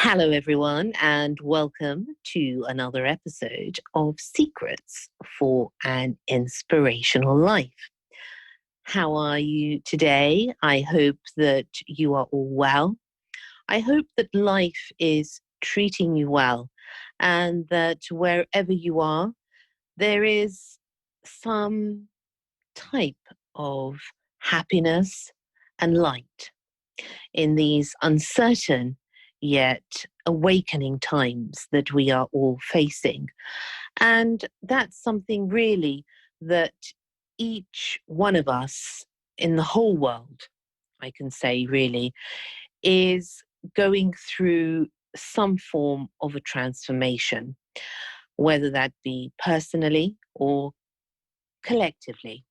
Hello, everyone, and welcome to another episode of Secrets for an Inspirational Life. How are you today? I hope that you are all well. I hope that life is treating you well and that wherever you are, there is some type of happiness and light in these uncertain yet awakening times that we are all facing. And that's something really that each one of us in the whole world, I can say really, is going through some form of a transformation, whether that be personally or collectively.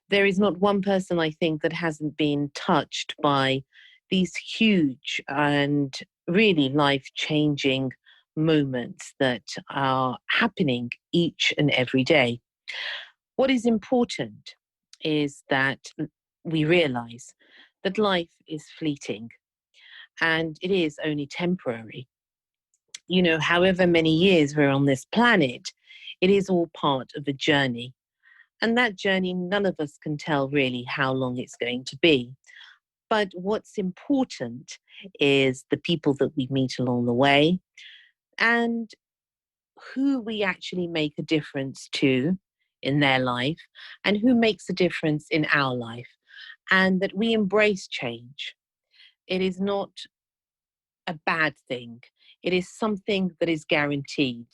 There is not one person, I think, that hasn't been touched by these huge and really life changing moments that are happening each and every day. What is important is that we realize that life is fleeting and it is only temporary. However many years we're on this planet, it is all part of a journey. And that journey, none of us can tell really how long it's going to be. But what's important is the people that we meet along the way and who we actually make a difference to in their life and who makes a difference in our life. And that we embrace change. It is not a bad thing. It is something that is guaranteed,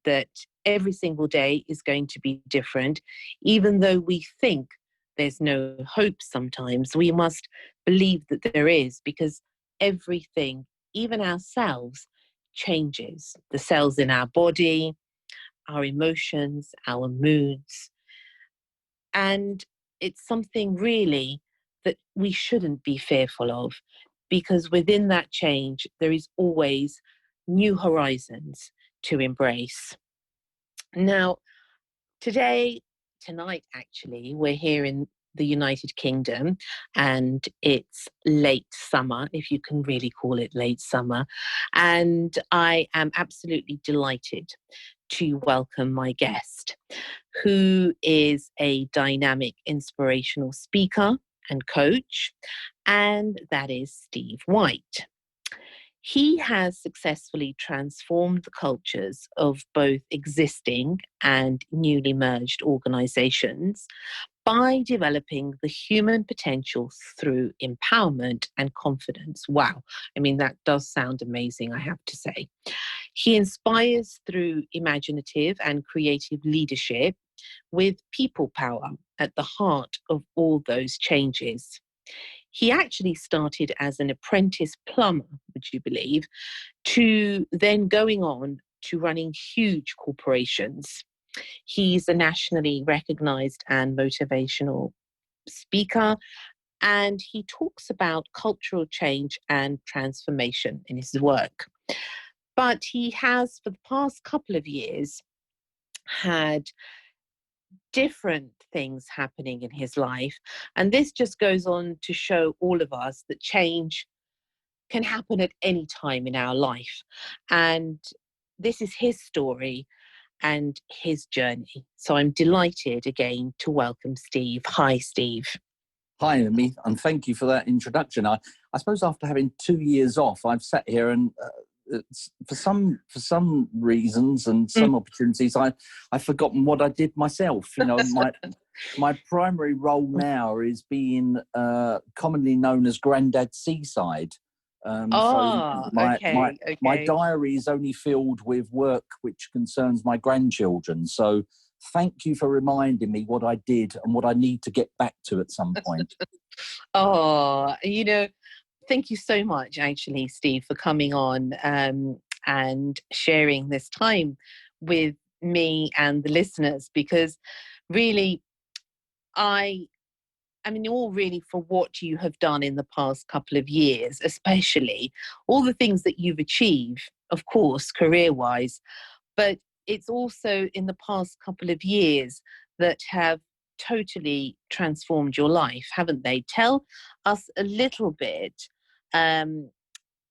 that every single day is going to be different. Even though we think there's no hope sometimes, we must believe that there is, because everything, even ourselves, changes. The cells in our body, our emotions, our moods. And it's something really that we shouldn't be fearful of, because within that change, there is always new horizons to embrace. Now, tonight, actually, we're here in the United Kingdom and it's late summer, if you can really call it late summer. And I am absolutely delighted to welcome my guest, who is a dynamic, inspirational speaker and coach, and that is Steve White. He has successfully transformed the cultures of both existing and newly merged organizations by developing the human potential through empowerment and confidence. Wow. I mean, that does sound amazing, I have to say. He inspires through imaginative and creative leadership with people power at the heart of all those changes. He actually started as an apprentice plumber, would you believe, to then going on to running huge corporations. He's a nationally recognized and motivational speaker, and he talks about cultural change and transformation in his work. But he has, for the past couple of years, had different things happening in his life. And this just goes on to show all of us that change can happen at any time in our life. And this is his story and his journey. So I'm delighted again to welcome Steve. Hi, Steve. Hi, Mimi, and thank you for that introduction. I suppose after having 2 years off, I've sat here and for some reasons and some opportunities, I've forgotten what I did myself. My primary role now is being commonly known as Grandad Seaside. My diary is only filled with work which concerns my grandchildren. So thank you for reminding me what I did and what I need to get back to at some point. Thank you so much, actually, Steve, for coming on and sharing this time with me and the listeners, because really, I mean, all really for what you have done in the past couple of years, especially all the things that you've achieved, of course, career-wise, but it's also in the past couple of years that have totally transformed your life, haven't they? Tell us a little bit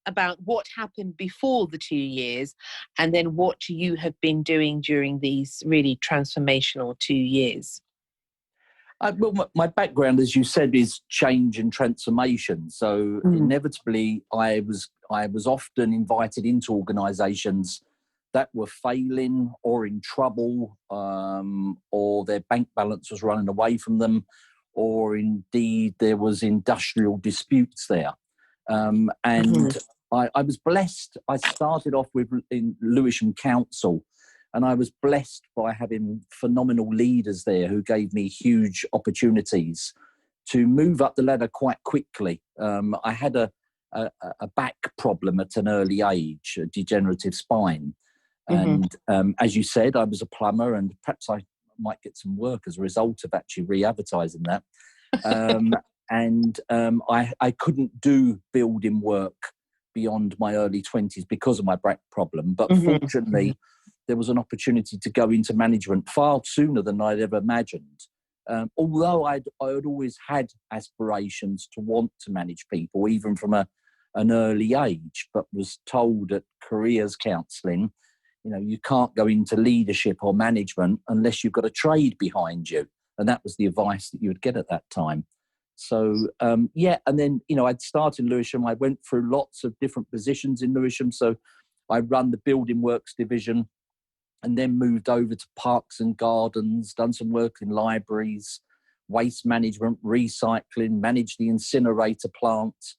about what happened before the 2 years and then what you have been doing during these really transformational 2 years. Well, my background, as you said, is change and transformation. So inevitably, I was often invited into organisations that were failing or in trouble, or their bank balance was running away from them, or indeed there was industrial disputes there. And I was blessed. I started off in Lewisham Council, and I was blessed by having phenomenal leaders there who gave me huge opportunities to move up the ladder quite quickly. I had a back problem at an early age, a degenerative spine. And as you said, I was a plumber, and perhaps I might get some work as a result of actually re-advertising that. I couldn't do building work beyond my early 20s because of my back problem. But fortunately, there was an opportunity to go into management far sooner than I'd ever imagined. Although I'd always had aspirations to want to manage people, even from an early age, but was told at careers counselling, you can't go into leadership or management unless you've got a trade behind you. And that was the advice that you would get at that time. So, and then, I'd started in Lewisham. I went through lots of different positions in Lewisham. So I run the building works division, and then moved over to parks and gardens, done some work in libraries, waste management, recycling, managed the incinerator plant.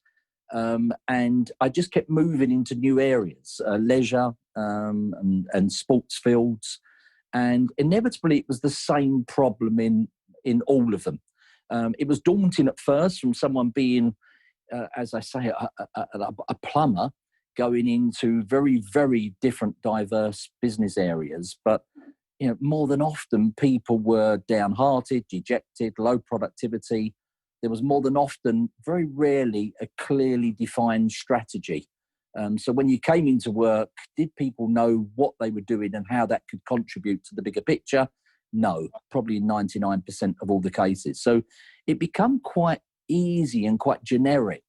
And I just kept moving into new areas, leisure and sports fields. And inevitably, it was the same problem in all of them. It was daunting at first from someone being, as I say, a plumber, going into very, very different, diverse business areas. But, more than often, people were downhearted, dejected, low productivity. There was more than often, very rarely, a clearly defined strategy. So when you came into work, did people know what they were doing and how that could contribute to the bigger picture? No, probably 99% of all the cases. So it became quite easy and quite generic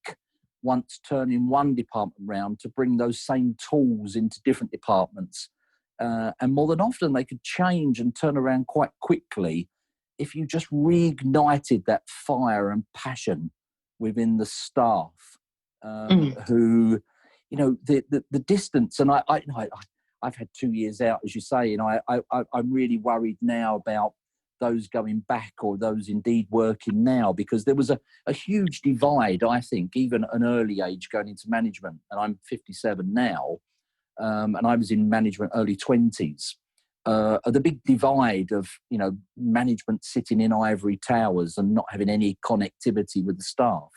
once turning one department round to bring those same tools into different departments. And more than often, they could change and turn around quite quickly if you just reignited that fire and passion within the staff, who, the distance. And I've had 2 years out, as you say, and I'm really worried now about those going back or those indeed working now, because there was a huge divide, I think, even at an early age going into management. And I'm 57 now, and I was in management early 20s. The big divide of, management sitting in ivory towers and not having any connectivity with the staff.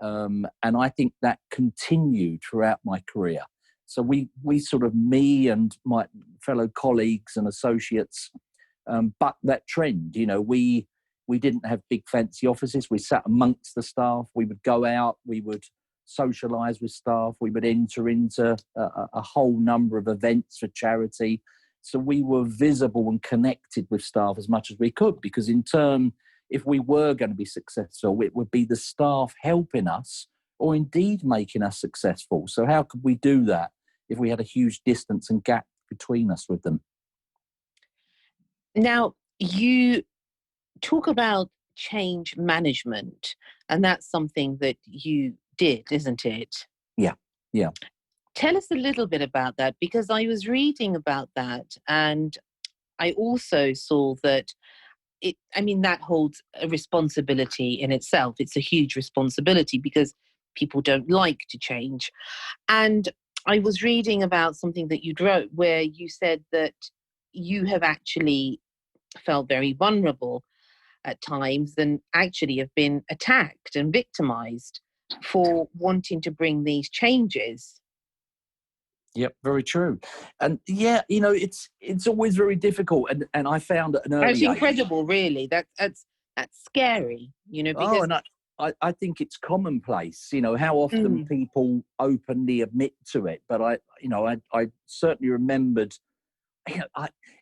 And I think that continued throughout my career. So we sort of, me and my fellow colleagues and associates, bucked that trend. We didn't have big fancy offices. We sat amongst the staff. We would go out. We would socialise with staff. We would enter into a whole number of events for charity. So we were visible and connected with staff as much as we could, because in turn, if we were going to be successful, it would be the staff helping us or indeed making us successful. So how could we do that if we had a huge distance and gap between us with them? Now, you talk about change management, and that's something that you did, isn't it? Yeah. Tell us a little bit about that, because I was reading about that, and I also saw that that holds a responsibility in itself. It's a huge responsibility because people don't like to change. And I was reading about something that you wrote where you said that you have actually felt very vulnerable at times and actually have been attacked and victimized for wanting to bring these changes. Yep, very true. And it's always very difficult. And I found at an early That's age, incredible, really. That's scary, because and I think it's commonplace, how often people openly admit to it. But I certainly remembered,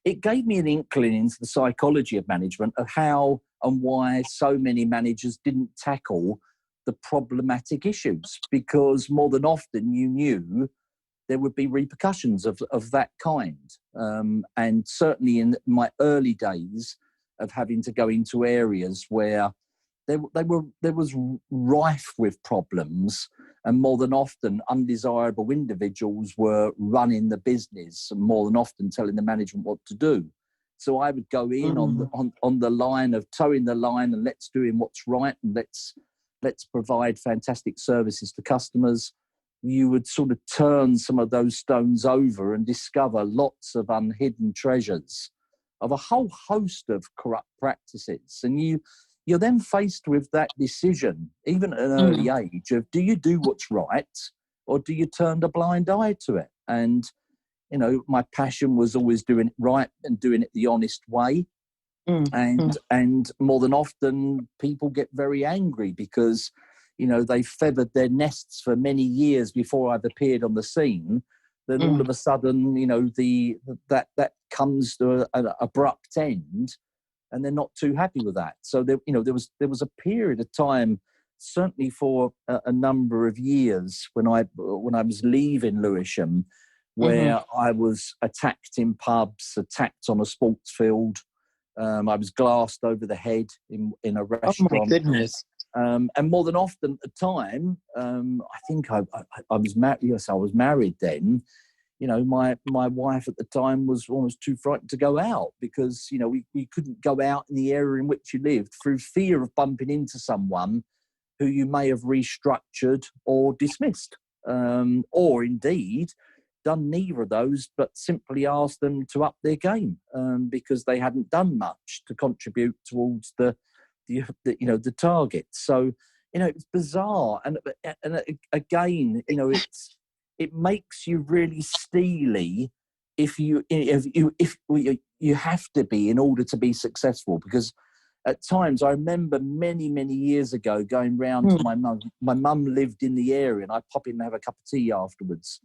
it gave me an inkling into the psychology of management, of how and why so many managers didn't tackle the problematic issues, because more than often you knew there would be repercussions of that kind. And certainly in my early days of having to go into areas where there was rife with problems, and more than often undesirable individuals were running the business, and more than often telling the management what to do. So I would go in on the line of towing the line, and let's do what's right, and let's provide fantastic services to customers. You would sort of turn some of those stones over and discover lots of unhidden treasures of a whole host of corrupt practices. And you're then faced with that decision, even at an early age, of do you do what's right, or do you turn a blind eye to it? And, you know, my passion was always doing it right and doing it the honest way. And more than often, people get very angry because, you know, they feathered their nests for many years before I've appeared on the scene. Then all of a sudden, you know, that comes to an abrupt end, and they're not too happy with that. So there was a period of time, certainly for a number of years, when I was leaving Lewisham, where I was attacked in pubs, attacked on a sports field. I was glassed over the head in a restaurant. Oh my goodness! And more than often at the time, I think I was married. Yes, I was married then. You know, my wife at the time was almost too frightened to go out because, you know, we couldn't go out in the area in which you lived through fear of bumping into someone who you may have restructured or dismissed, or indeed done neither of those, but simply asked them to up their game because they hadn't done much to contribute towards the target. So, you know, it's bizarre, and again, you know, it makes you really steely if you have to be in order to be successful. Because at times, I remember many years ago going round to my mum. My mum lived in the area, and I'd pop in and have a cup of tea afterwards.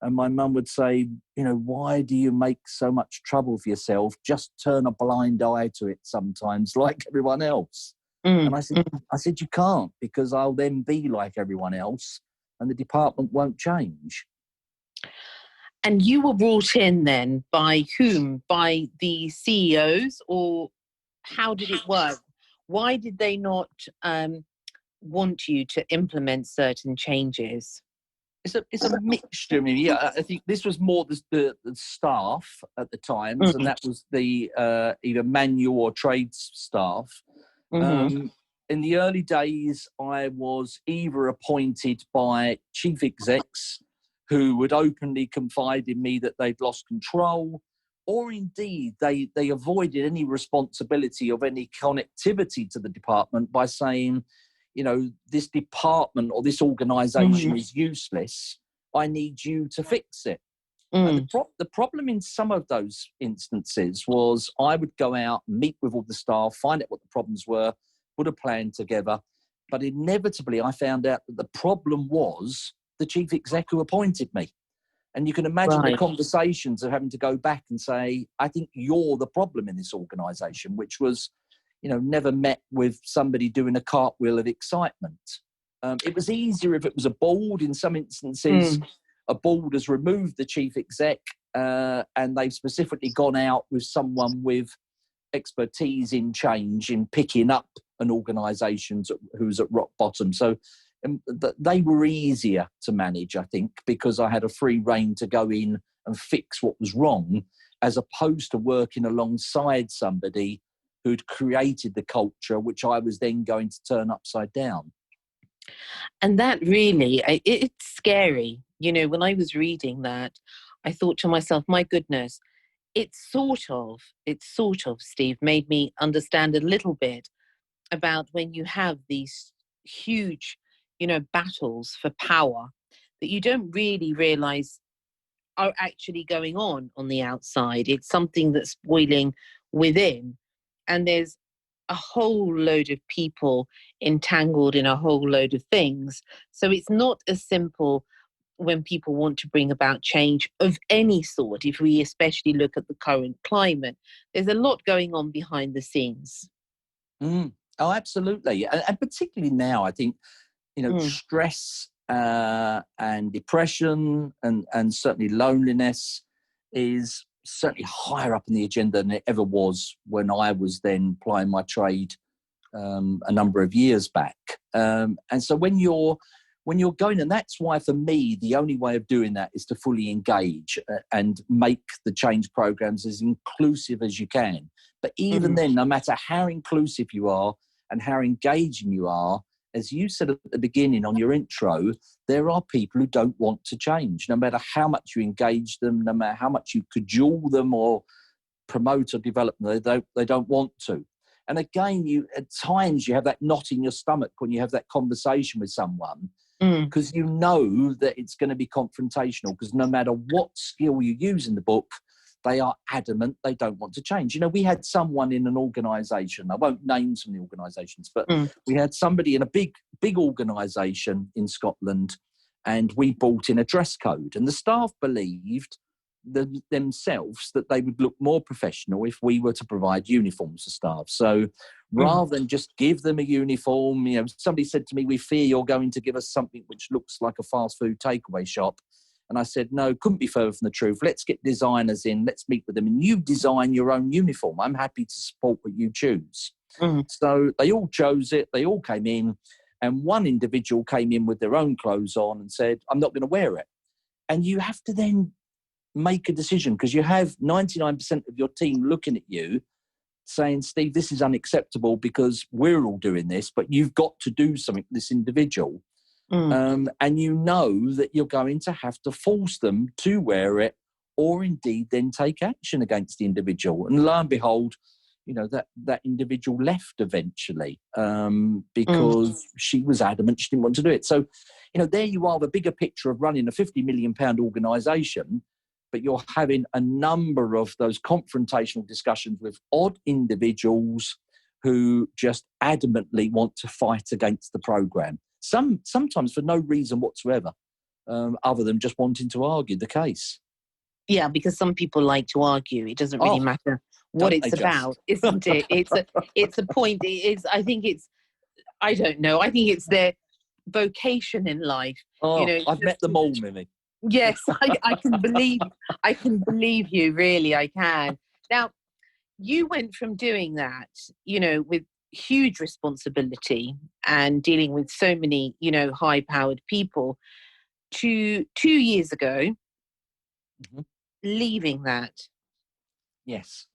And my mum would say, you know, why do you make so much trouble for yourself? Just turn a blind eye to it sometimes, like everyone else. And I said, you can't, because I'll then be like everyone else, and the department won't change. And you were brought in then by whom? By the CEOs, or how did it work? Why did they not want you to implement certain changes? It's a mixture. I mean, yeah, I think this was more the staff at the times, and that was the either manual or trades staff. In the early days, I was either appointed by chief execs who would openly confide in me that they'd lost control, or indeed they avoided any responsibility of any connectivity to the department by saying, you know, this department or this organisation is useless. I need you to fix it. And the problem in some of those instances was I would go out, meet with all the staff, find out what the problems were, put a plan together. But inevitably, I found out that the problem was the chief exec who appointed me. And you can imagine the conversations of having to go back and say, I think you're the problem in this organisation, which was, you know, never met with somebody doing a cartwheel of excitement. It was easier if it was a board. In some instances, a board has removed the chief exec and they've specifically gone out with someone with expertise in change, in picking up an organisation who's at rock bottom. So they were easier to manage, I think, because I had a free rein to go in and fix what was wrong, as opposed to working alongside somebody who'd created the culture, which I was then going to turn upside down. And that really, it's scary. You know, when I was reading that, I thought to myself, my goodness, it's sort of, Steve, made me understand a little bit about when you have these huge, you know, battles for power that you don't really realize are actually going on the outside. It's something that's boiling within. And there's a whole load of people entangled in a whole load of things. So it's not as simple when people want to bring about change of any sort. If we especially look at the current climate, there's a lot going on behind the scenes. Oh, absolutely. And particularly now, I think stress and depression and certainly loneliness is certainly higher up in the agenda than it ever was when I was then plying my trade a number of years back. And so when you're going, and that's why for me, the only way of doing that is to fully engage and make the change programs as inclusive as you can. But even then, no matter how inclusive you are and how engaging you are, as you said at the beginning on your intro, there are people who don't want to change, no matter how much you engage them, no matter how much you cajole them or promote or develop them, they don't want to. And again, at times you have that knot in your stomach when you have that conversation with someone, because you know that it's going to be confrontational, because no matter what skill you use in the book, they are adamant they don't want to change. We had someone in an organisation, I won't name some of the organisations, but we had somebody in a big organisation in Scotland, and we brought in a dress code, and the staff believed themselves that they would look more professional if we were to provide uniforms for staff. So rather than just give them a uniform, somebody said to me, "We fear you're going to give us something which looks like a fast food takeaway shop." And I said, "No, couldn't be further from the truth. Let's get designers in. Let's meet with them. And you design your own uniform. I'm happy to support what you choose." So they all chose it. They all came in. And one individual came in with their own clothes on and said, "I'm not going to wear it." And you have to then make a decision, because you have 99% of your team looking at you saying, "Steve, this is unacceptable because we're all doing this, but you've got to do something for this individual." And you know that you're going to have to force them to wear it, or indeed then take action against the individual. And lo and behold, that individual left eventually because she was adamant she didn't want to do it. So, there you are, the bigger picture of running a £50 million organisation, but you're having a number of those confrontational discussions with odd individuals who just adamantly want to fight against the programme. Sometimes for no reason whatsoever, other than just wanting to argue the case. Yeah, because some people like to argue. It doesn't really matter what it's about, isn't it? It's a point. I don't know. I think it's their vocation in life. I've met them all, Mimi. Yes, I can believe you. Really, I can. Now, you went from doing that, with huge responsibility and dealing with so many, high-powered people, to 2 years ago, leaving that. Yes.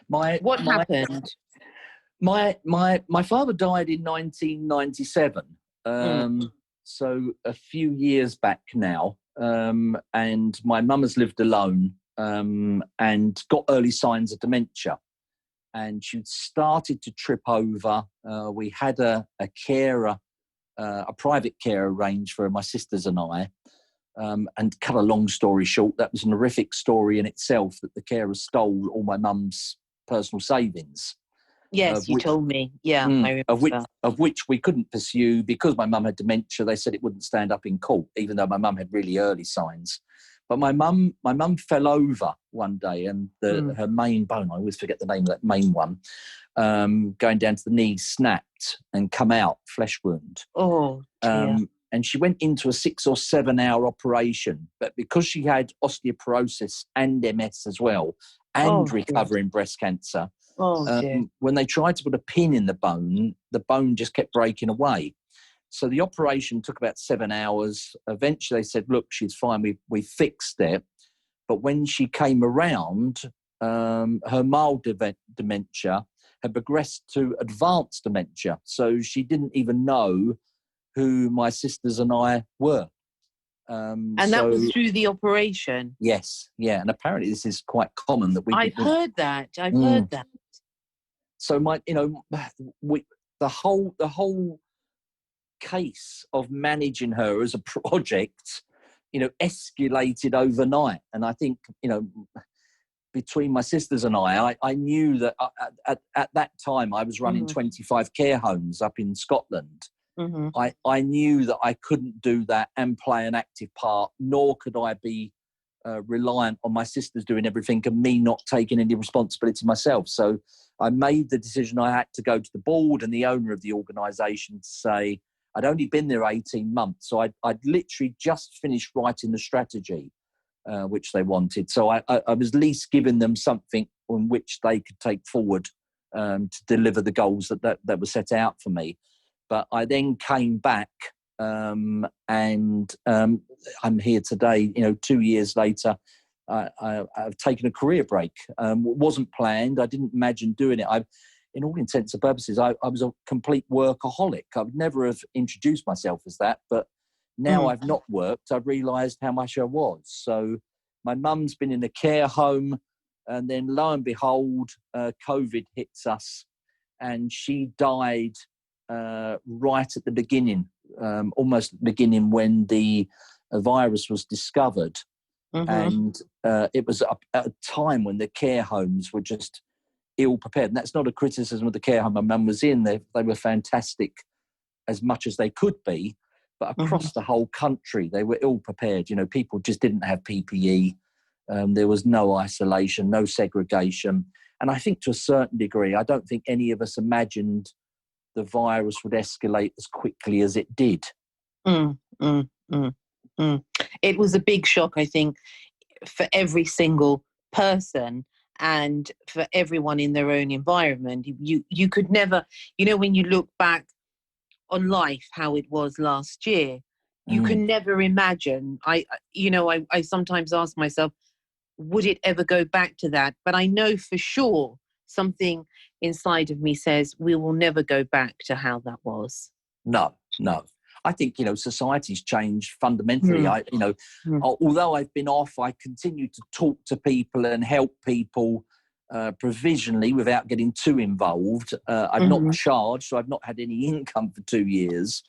What happened? My father died in 1997, so a few years back now, and my mum has lived alone and got early signs of dementia. And she'd started to trip over. We had a carer, a private care arranged for my sisters and I. And cut a long story short, that was an horrific story in itself, that the carer stole all my mum's personal savings. Yes, you told me. Yeah, I remember. Of which we couldn't pursue because my mum had dementia. They said it wouldn't stand up in court, even though my mum had really early signs. But my mum fell over one day, and her main bone, I always forget the name of that main one, going down to the knee, snapped and come out, flesh wound. Oh, dear. And she went into a 6 or 7 hour operation. But because she had osteoporosis and MS as well, and recovering breast cancer, when they tried to put a pin in the bone just kept breaking away. So the operation took about 7 hours. Eventually they said, "Look, she's fine. We fixed it." But when she came around, her mild dementia had progressed to advanced dementia. So she didn't even know who my sisters and I were. And that was through the operation? Yes, yeah. And apparently this is quite common. I've heard that. Heard that. So the whole case of managing her as a project, escalated overnight. And I think, between my sisters and I knew that at that time I was running 25 care homes up in Scotland. I knew that I couldn't do that and play an active part, nor could I be reliant on my sisters doing everything and me not taking any responsibility myself. So I made the decision I had to go to the board and the owner of the organisation to say, I'd only been there 18 months. So I'd literally just finished writing the strategy, which they wanted. So I was at least giving them something on which they could take forward to deliver the goals that were set out for me. But I then came back and I'm here today, 2 years later. I've taken a career break. It wasn't planned. I didn't imagine doing it. In all intents and purposes, I was a complete workaholic. I would never have introduced myself as that, but now I've not worked, I've realised how much I was. So my mum's been in a care home, and then lo and behold, COVID hits us, and she died right at the beginning, almost at the beginning when the virus was discovered. And it was at a time when the care homes were just ill prepared. And that's not a criticism of the care home my mum was in. They were fantastic as much as they could be. But across the whole country, they were ill prepared. People just didn't have PPE. There was no isolation, no segregation. And I think to a certain degree, I don't think any of us imagined the virus would escalate as quickly as it did. It was a big shock, I think, for every single person and for everyone in their own environment. You could never, when you look back on life, how it was last year, you can never imagine. I sometimes ask myself, would it ever go back to that? But I know for sure something inside of me says we will never go back to how that was. No. I think, society's changed fundamentally. Although I've been off, I continue to talk to people and help people provisionally without getting too involved. I've not charged, so I've not had any income for 2 years.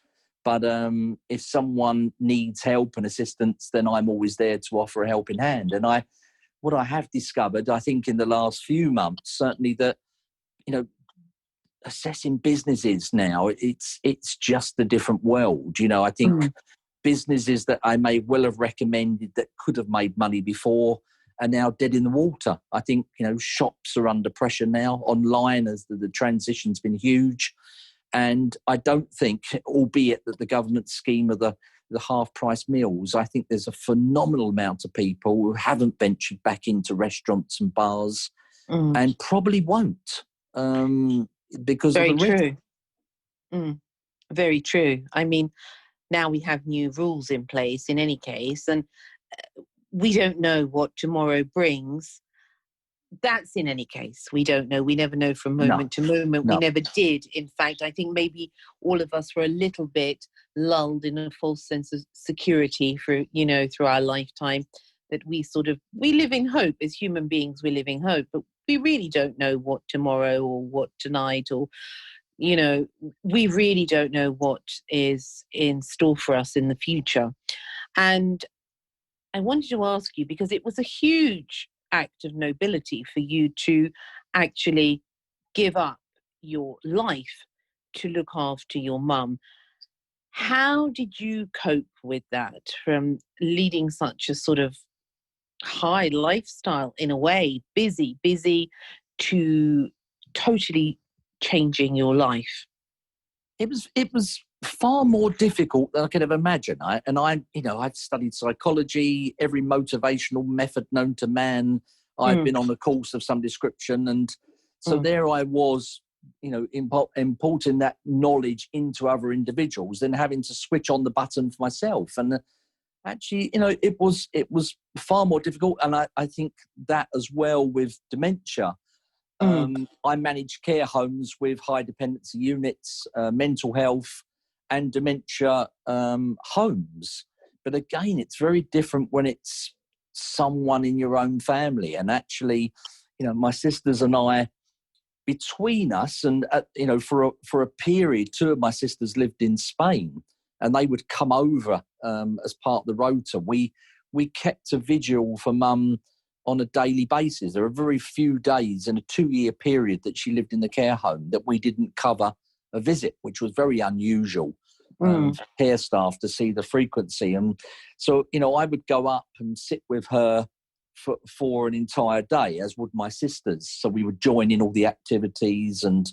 But if someone needs help and assistance, then I'm always there to offer a helping hand. And what I have discovered, I think in the last few months, certainly that, assessing businesses now, it's just a different world. I think businesses that I may well have recommended that could have made money before are now dead in the water. I think, shops are under pressure now online as the transition's been huge. And I don't think, albeit that the government scheme of the half-price meals, I think there's a phenomenal amount of people who haven't ventured back into restaurants and bars and probably won't. Because very of the true. Very true. I mean, now we have new rules in place in any case, and we don't know what tomorrow brings. That's in any case. We don't know. We never know from moment to moment. We never did. In fact, I think maybe all of us were a little bit lulled in a false sense of security through our lifetime, that we live in hope. As human beings, we live in hope, but we really don't know what tomorrow or what tonight or, we really don't know what is in store for us in the future. And I wanted to ask you, because it was a huge act of nobility for you to actually give up your life to look after your mum. How did you cope with that, from leading such a sort of high lifestyle, in a way, busy, to totally changing your life? It was far more difficult than I could have imagined. I've studied psychology, every motivational method known to man. I've been on a course of some description, and so there I was, importing that knowledge into other individuals, then having to switch on the button for myself. And actually, it was far more difficult. And I think that as well with dementia. I manage care homes with high dependency units, mental health and dementia homes. But again, it's very different when it's someone in your own family. And actually, my sisters and I, between us, and for a period, two of my sisters lived in Spain, and they would come over as part of the rota. We kept a vigil for Mum on a daily basis. There are very few days in a 2-year period that she lived in the care home that we didn't cover a visit, which was very unusual for care staff to see the frequency. And so, I would go up and sit with her for an entire day, as would my sisters. So we would join in all the activities, and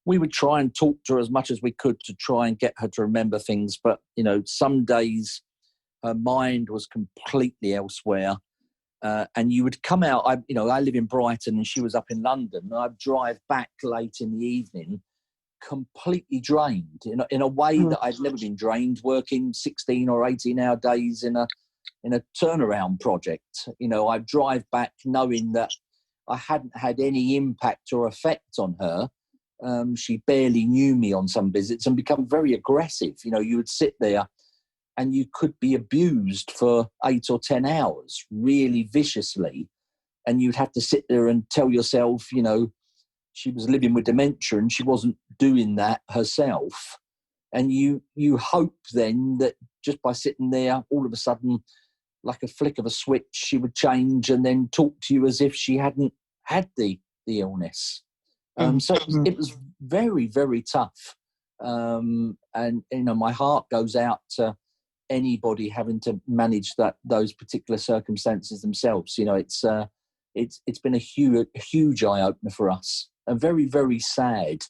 we would try and talk to her as much as we could to try and get her to remember things. But, some days her mind was completely elsewhere. And you would come out, I live in Brighton and she was up in London, and I'd drive back late in the evening completely drained in a way that I'd never been drained, working 16 or 18-hour days in a turnaround project. I'd drive back knowing that I hadn't had any impact or effect on her. She barely knew me on some visits and become very aggressive. You would sit there and you could be abused for 8 or 10 hours really viciously. And you'd have to sit there and tell yourself, she was living with dementia and she wasn't doing that herself. And you hope then that just by sitting there, all of a sudden, like a flick of a switch, she would change and then talk to you as if she hadn't had the illness. So it was very, very tough. And, my heart goes out to anybody having to manage those particular circumstances themselves. It's been a huge eye opener for us. A very, very sad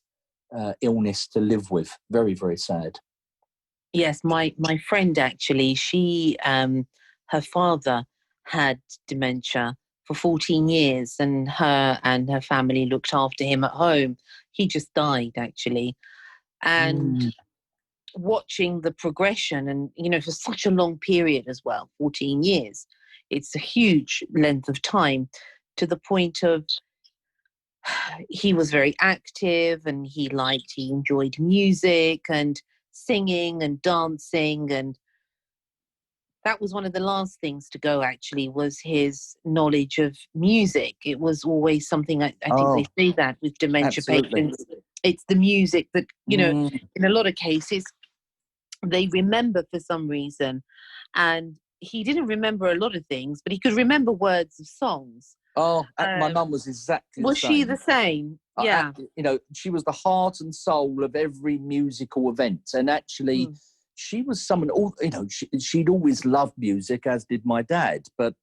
illness to live with. Very, very sad. Yes, my friend actually, she her father had dementia for 14 years, and her family looked after him at home. He just died actually, and watching the progression, and for such a long period as well, 14 years, it's a huge length of time, to the point of he was very active and he enjoyed music and singing and dancing, and that was one of the last things to go actually, was his knowledge of music. It was always something, I think they say that with dementia patients, it's the music that, in a lot of cases, they remember for some reason. And he didn't remember a lot of things, but he could remember words of songs. My mum was exactly the same. Was she the same? Yeah. She was the heart and soul of every musical event. And actually, she was someone, she'd always loved music, as did my dad. But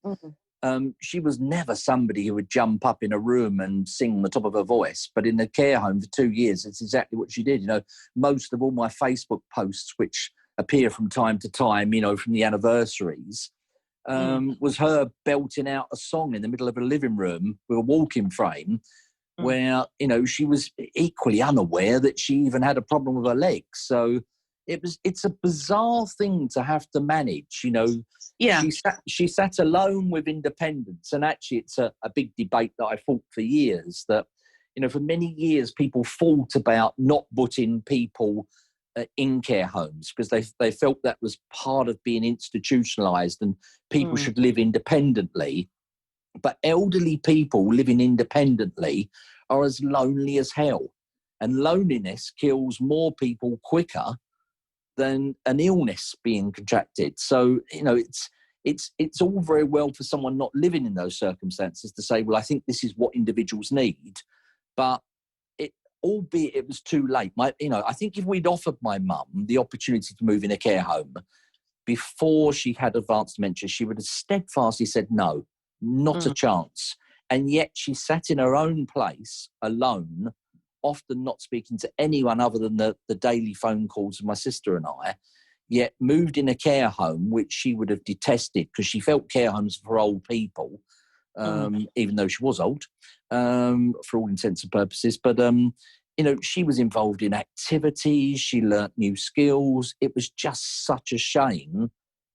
she was never somebody who would jump up in a room and sing on the top of her voice. But in the care home for 2 years, it's exactly what she did. Most of all my Facebook posts, which appear from time to time, from the anniversaries, was her belting out a song in the middle of a living room with a walking frame, where, she was equally unaware that she even had a problem with her legs. So it's a bizarre thing to have to manage, Yeah. She sat alone with independence. And actually it's a big debate that I fought for years, that, for many years people fought about not putting people in care homes because they felt that was part of being institutionalized and people should live independently. But elderly people living independently are as lonely as hell. And loneliness kills more people quicker than an illness being contracted. So, it's all very well for someone not living in those circumstances to say, well, I think this is what individuals need. But albeit it was too late. I think if we'd offered my mum the opportunity to move in a care home before she had advanced dementia, she would have steadfastly said no, not a chance. And yet she sat in her own place alone, often not speaking to anyone other than the daily phone calls of my sister and I, yet moved in a care home, which she would have detested because she felt care homes for old people, even though she was old, for all intents and purposes. But, she was involved in activities. She learnt new skills. It was just such a shame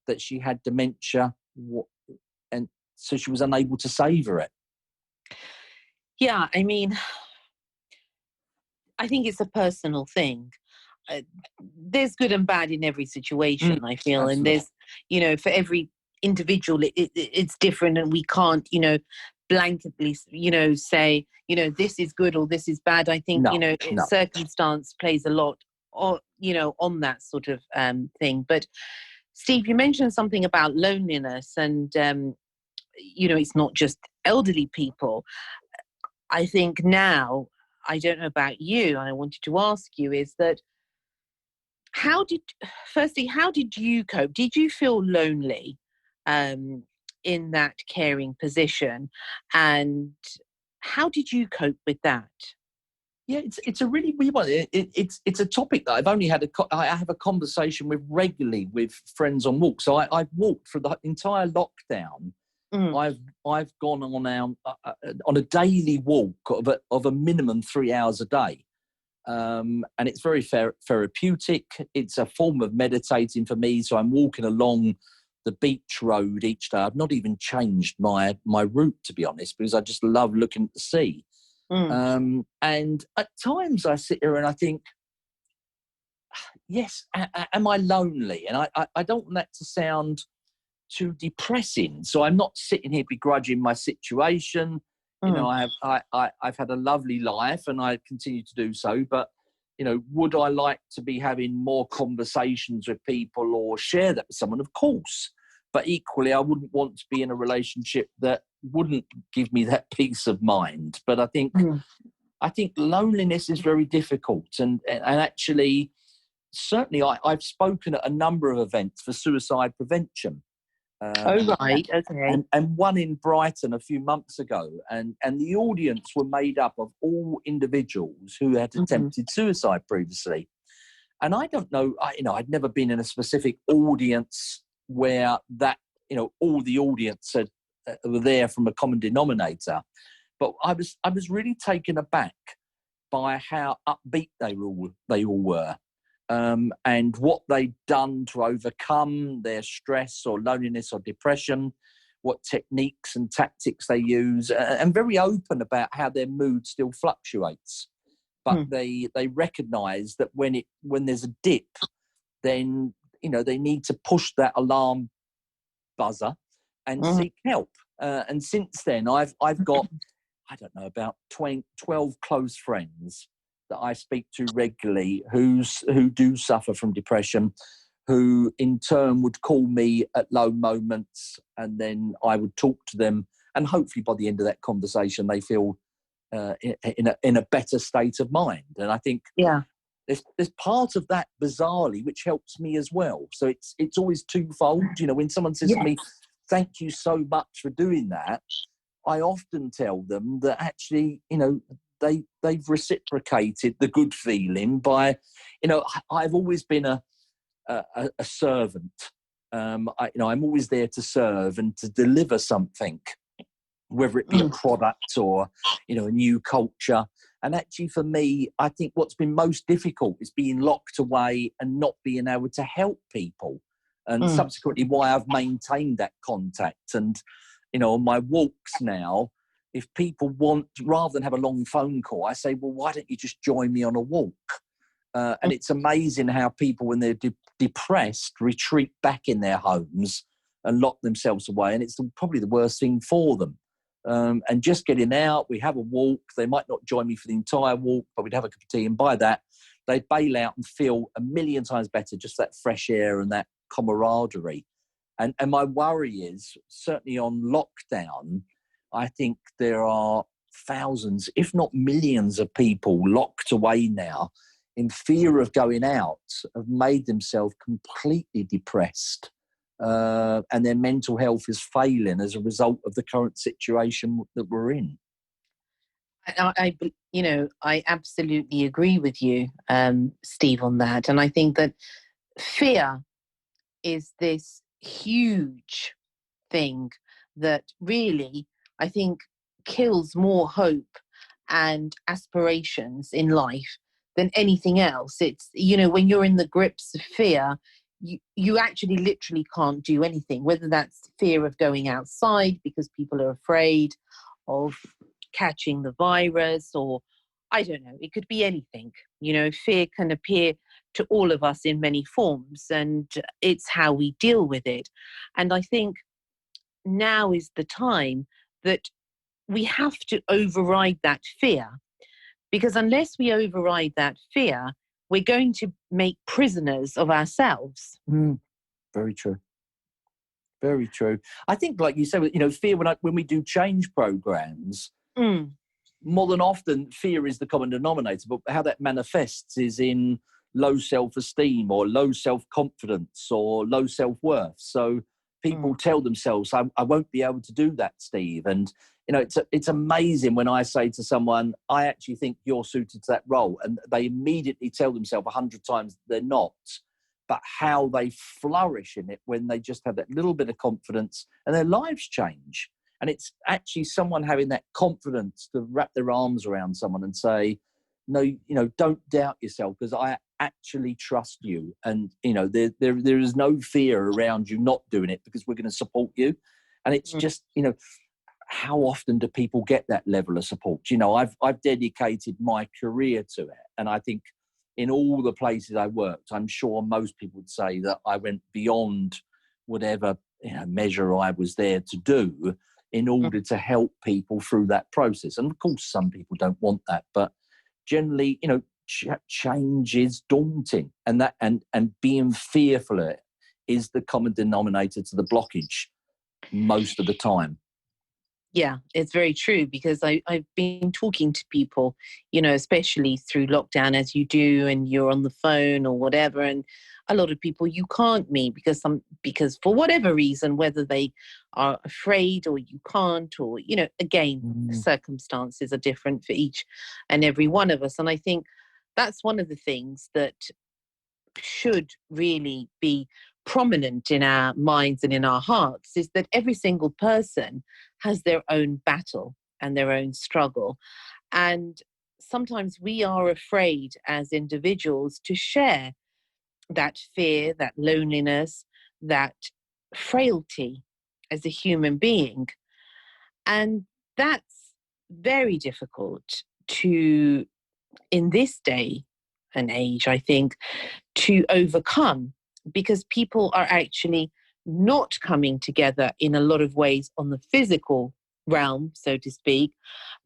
that she had dementia, and so she was unable to savour it. Yeah, I mean, I think it's a personal thing. There's good and bad in every situation, I feel. Absolutely. And there's, for every individual, it's different. And we can't, blanketly, say, this is good or this is bad. I think, circumstance plays a lot, or, on that sort of thing. But Steve, you mentioned something about loneliness, and, it's not just elderly people. I think now, I don't know about you, and I wanted to ask you, is that how did you cope? Did you feel lonely in that caring position? And how did you cope with that? Yeah, it's a really weird one. It's a topic that I've only had I have a conversation with regularly with friends on walks. So I've walked for the entire lockdown. Mm. I've gone on a daily walk of a minimum 3 hours a day, and it's very therapeutic. It's a form of meditating for me. So I'm walking along the beach road each day. I've not even changed my route, to be honest, because I just love looking at the sea. Mm. And at times I sit here and I think, yes, am I lonely? And I don't want that to sound too depressing. So I'm not sitting here begrudging my situation. You know, Mm. I've had a lovely life and I continue to do so. But, you know, would I like to be having more conversations with people or share that with someone? Of course. But equally, I wouldn't want to be in a relationship that wouldn't give me that peace of mind. But Mm. I think loneliness is very difficult. And actually, certainly I've spoken at a number of events for suicide prevention. Oh, right. Okay. And one in Brighton a few months ago. And the audience were made up of all individuals who had Mm. attempted suicide previously. And I don't know, I'd never been in a specific audience where that, all the audience were there from a common denominator. But I was really taken aback by how upbeat they all were, and what they'd done to overcome their stress or loneliness or depression, what techniques and tactics they use, and very open about how their mood still fluctuates. But they recognise that when there's a dip, then they need to push that alarm buzzer and Mm. seek help. And since then, I've got, I don't know, about 12 close friends that I speak to regularly who do suffer from depression, who in turn would call me at low moments, and then I would talk to them, and hopefully by the end of that conversation they feel in a better state of mind. And I think Yeah. there's part of that, bizarrely, which helps me as well. So it's always twofold. When someone says to me, "Thank you so much for doing that," I often tell them that actually, they've reciprocated the good feeling by, I've always been a servant. I'm always there to serve and to deliver something, whether it be a product or, a new culture. And actually, for me, I think what's been most difficult is being locked away and not being able to help people. And subsequently, why I've maintained that contact. And, on my walks now, if people want, rather than have a long phone call, I say, well, why don't you just join me on a walk? And it's amazing how people, when they're depressed, retreat back in their homes and lock themselves away. And it's probably the worst thing for them. And just getting out, we have a walk. They might not join me for the entire walk, but we'd have a cup of tea. And by that, they'd bail out and feel a million times better, just that fresh air and that camaraderie. And my worry is, certainly on lockdown, I think there are thousands, if not millions of people locked away now in fear of going out, have made themselves completely depressed. And their mental health is failing as a result of the current situation that we're in. I absolutely agree with you, Steve, on that. And I think that fear is this huge thing that really, I think, kills more hope and aspirations in life than anything else. It's, when you're in the grips of fear, you actually literally can't do anything, whether that's fear of going outside because people are afraid of catching the virus, or I don't know, it could be anything. Fear can appear to all of us in many forms, and it's how we deal with it. And I think now is the time that we have to override that fear, because unless we override that fear, we're going to make prisoners of ourselves. Very true. Very true. I think, like you said, fear, when we do change programs, more than often, fear is the common denominator, but how that manifests is in low self-esteem or low self-confidence or low self-worth. So people tell themselves, I won't be able to do that, Steve. And, it's amazing when I say to someone, I actually think you're suited to that role. And they immediately tell themselves 100 times they're not. But how they flourish in it when they just have that little bit of confidence and their lives change. And it's actually someone having that confidence to wrap their arms around someone and say, no, don't doubt yourself, because I actually trust you. And, there is no fear around you not doing it, because we're going to support you. And it's just, how often do people get that level of support? I've dedicated my career to it. And I think in all the places I worked, I'm sure most people would say that I went beyond whatever measure I was there to do in order to help people through that process. And of course, some people don't want that, but generally, change is daunting, and that and being fearful of it is the common denominator to the blockage most of the time. Yeah, it's very true, because I've been talking to people, especially through lockdown, as you do, and you're on the phone or whatever. And a lot of people you can't meet because for whatever reason, whether they are afraid or you can't, or, again, circumstances are different for each and every one of us. And I think that's one of the things that should really be prominent in our minds and in our hearts, is that every single person has their own battle and their own struggle. And sometimes we are afraid as individuals to share that fear, that loneliness, that frailty as a human being. And that's very difficult to, in this day and age, I think, to overcome, because people are actually not coming together in a lot of ways on the physical realm, so to speak,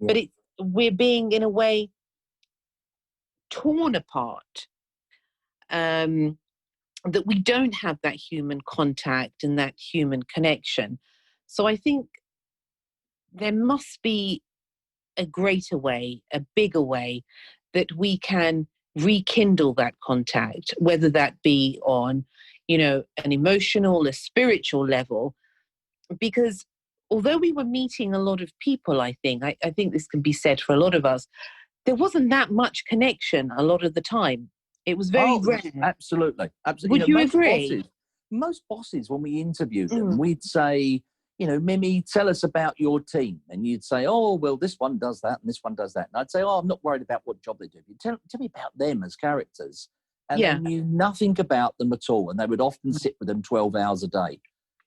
but we're being, in a way, torn apart, that we don't have that human contact and that human connection. So I think there must be a greater way, a bigger way, that we can rekindle that contact, whether that be on, an emotional, a spiritual level. Because although we were meeting a lot of people, I think this can be said for a lot of us, there wasn't that much connection a lot of the time. It was very rare. Absolutely. Would you agree? Most bosses, when we interviewed them, we'd say, Mimi, tell us about your team. And you'd say, oh, well, this one does that and this one does that. And I'd say, oh, I'm not worried about what job they do. Tell me about them as characters. And they knew nothing about them at all. And they would often sit with them 12 hours a day.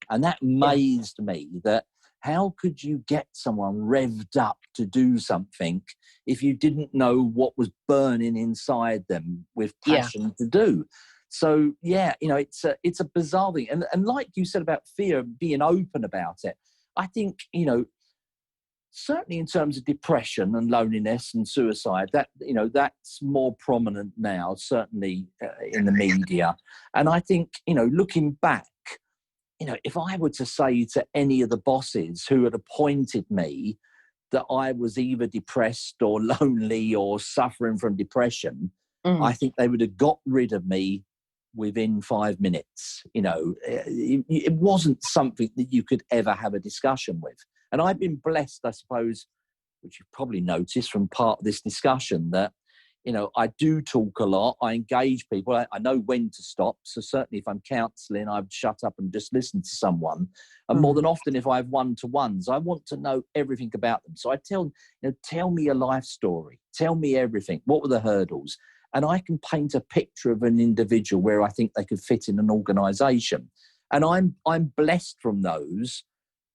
And that amazed me, that how could you get someone revved up to do something if you didn't know what was burning inside them with passion to do? So, it's a bizarre thing. And like you said about fear, being open about it, I think, certainly in terms of depression and loneliness and suicide, that's more prominent now, certainly in the media. And I think, looking back, if I were to say to any of the bosses who had appointed me that I was either depressed or lonely or suffering from depression, I think they would have got rid of me within 5 minutes. It wasn't something that you could ever have a discussion with. And I've been blessed, I suppose, which you've probably noticed from part of this discussion, that I do talk a lot. I engage people. I know when to stop. So certainly if I'm counselling, I'd shut up and just listen to someone. And more than often, if I have one-to-ones, I want to know everything about them. So I tell me a life story. Tell me everything. What were the hurdles? And I can paint a picture of an individual where I think they could fit in an organisation. And I'm blessed from those,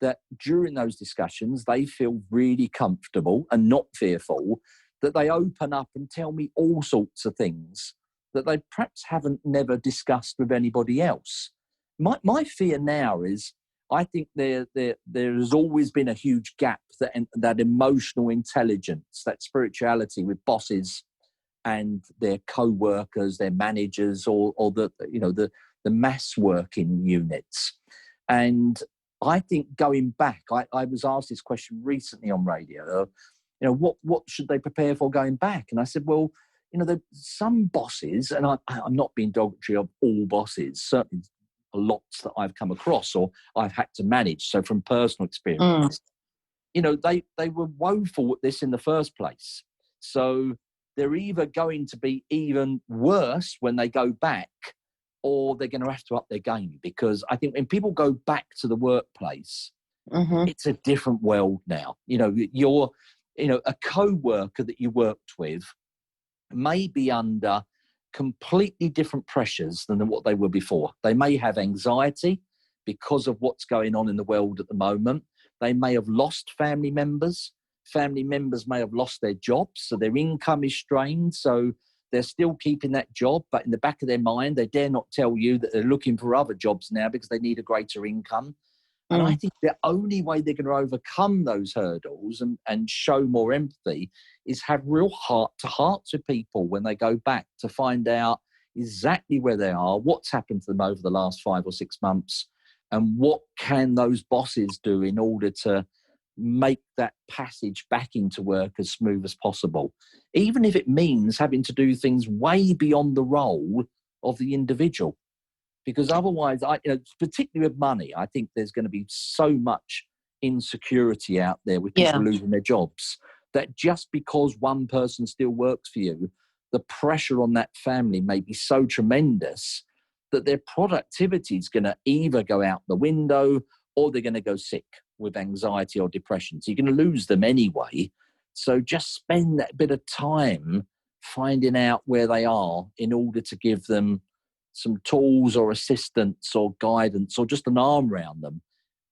that during those discussions, they feel really comfortable and not fearful, that they open up and tell me all sorts of things that they perhaps haven't never discussed with anybody else. My fear now is, I think there has always been a huge gap, that emotional intelligence, that spirituality with bosses and their co-workers, their managers, or the mass working units. And I think going back, I was asked this question recently on radio, what should they prepare for going back? And I said, well, some bosses, and I'm not being derogatory of all bosses, certainly lots that I've come across or I've had to manage. So from personal Mm. experience, they were woeful at this in the first place. So they're either going to be even worse when they go back, or they're going to have to up their game. Because I think when people go back to the workplace, it's a different world now. You're, a co-worker that you worked with may be under completely different pressures than what they were before. They may have anxiety because of what's going on in the world at the moment. They may have lost family members. Family members may have lost their jobs, so their income is strained. So they're still keeping that job, but in the back of their mind, they dare not tell you that they're looking for other jobs now because they need a greater income. And I think the only way they're going to overcome those hurdles and show more empathy is have real heart-to-hearts with people when they go back, to find out exactly where they are, what's happened to them over the last 5 or 6 months, and what can those bosses do in order to make that passage back into work as smooth as possible, even if it means having to do things way beyond the role of the individual. Because otherwise, particularly with money, I think there's going to be so much insecurity out there with people losing their jobs, that just because one person still works for you, the pressure on that family may be so tremendous that their productivity is going to either go out the window, or they're going to go sick with anxiety or depression. So you're going to lose them anyway. So just spend that bit of time finding out where they are in order to give them some tools or assistance or guidance or just an arm around them.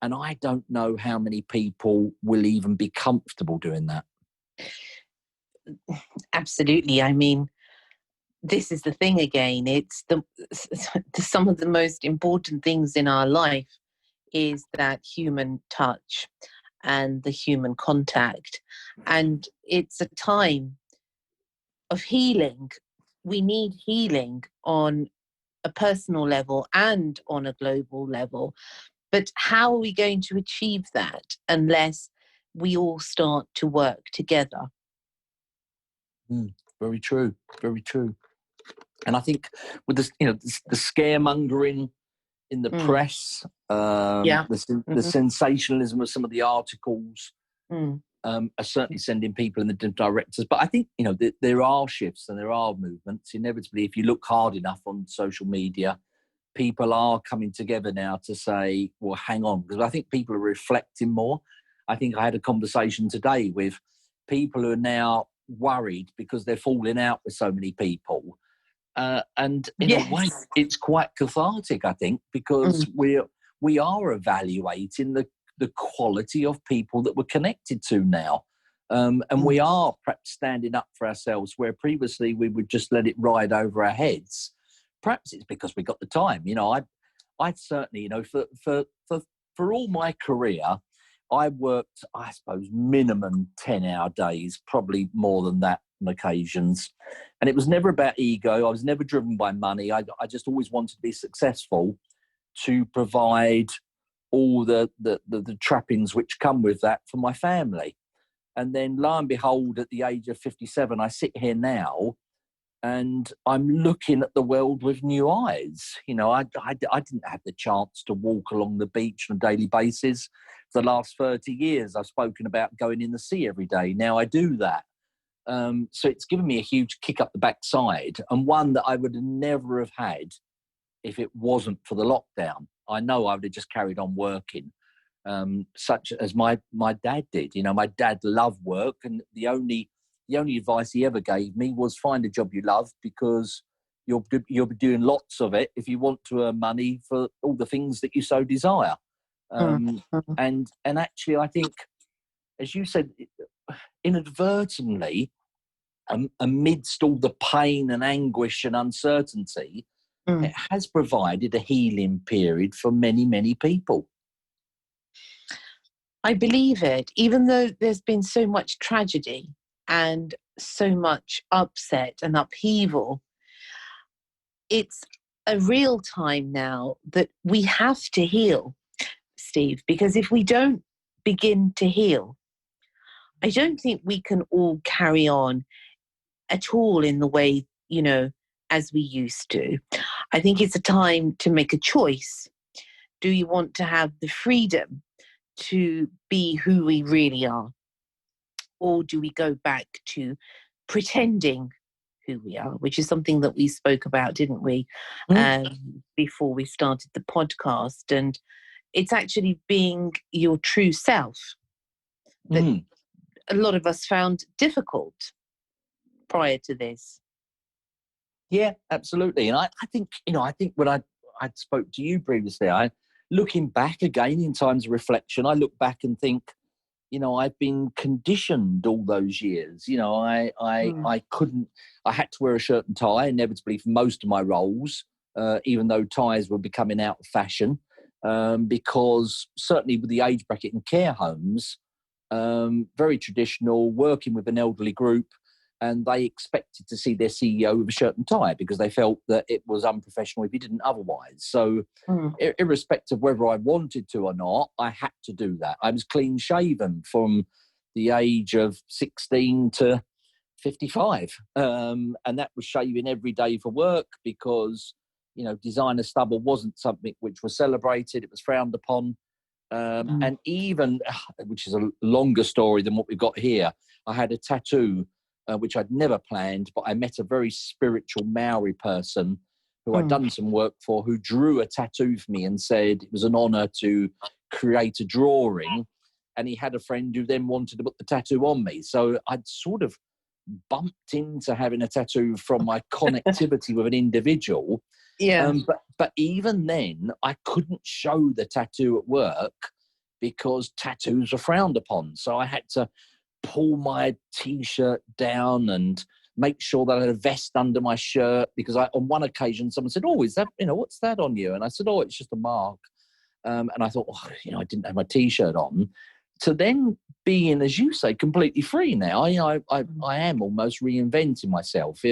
And I don't know how many people will even be comfortable doing that. Absolutely. I mean, this is the thing again. It's some of the most important things in our life is that human touch and the human contact. And it's a time of healing. We need healing on a personal level and on a global level. But how are we going to achieve that unless we all start to work together? Very true. Very true. And I think with this, the scaremongering in the press, the sensationalism of some of the articles are certainly sending people in the directors. But I think, there are shifts and there are movements. Inevitably, if you look hard enough on social media, people are coming together now to say, well, hang on, because I think people are reflecting more. I think I had a conversation today with people who are now worried because they're falling out with so many people. And in a way, it's quite cathartic, I think, because we are evaluating the quality of people that we're connected to now. And we are perhaps standing up for ourselves, where previously we would just let it ride over our heads. Perhaps it's because we got the time. I'd certainly, for all my career, I worked, I suppose, minimum 10-hour days, probably more than that on occasions. And it was never about ego. I was never driven by money. I just always wanted to be successful, to provide all the trappings which come with that for my family. And then lo and behold, at the age of 57, I sit here now and I'm looking at the world with new eyes. I didn't have the chance to walk along the beach on a daily basis. For the last 30 years, I've spoken about going in the sea every day. Now I do that. So it's given me a huge kick up the backside, and one that I would never have had if it wasn't for the lockdown. I know I would have just carried on working, such as my dad did. My dad loved work, and the only advice he ever gave me was find a job you love, because you'll be doing lots of it if you want to earn money for all the things that you so desire. And actually, I think, as you said, inadvertently, amidst all the pain and anguish and uncertainty, it has provided a healing period for many, many people. I believe it, even though there's been so much tragedy and so much upset and upheaval. It's a real time now that we have to heal, Steve, because if we don't begin to heal, I don't think we can all carry on at all in the way, as we used to. I think it's a time to make a choice. Do you want to have the freedom to be who we really are? Or do we go back to pretending who we are, which is something that we spoke about, didn't we, before we started the podcast? And it's actually being your true self that a lot of us found difficult prior to this. Yeah, absolutely. And I think, I think when I spoke to you previously, looking back again in times of reflection, I look back and think, I've been conditioned all those years. I couldn't, I had to wear a shirt and tie inevitably for most of my roles, even though ties were becoming out of fashion, because certainly with the age bracket in care homes, very traditional, working with an elderly group, and they expected to see their CEO with a shirt and tie because they felt that it was unprofessional if he didn't otherwise. So irrespective of whether I wanted to or not, I had to do that. I was clean shaven from the age of 16 to 55. And that was shaving every day for work because, designer stubble wasn't something which was celebrated. It was frowned upon. And even, which is a longer story than what we've got here, I had a tattoo, which I'd never planned, but I met a very spiritual Maori person who I'd done some work for, who drew a tattoo for me and said it was an honour to create a drawing. And he had a friend who then wanted to put the tattoo on me. So I'd sort of bumped into having a tattoo from my connectivity with an individual. Yeah. But even then, I couldn't show the tattoo at work because tattoos are frowned upon. So I had to pull my T-shirt down and make sure that I had a vest under my shirt because on one occasion, someone said, "Oh, is that, what's that on you?" And I said, "Oh, it's just a mark." And I thought, I didn't have my T-shirt on. To then being, as you say, completely free now, I am almost reinventing myself.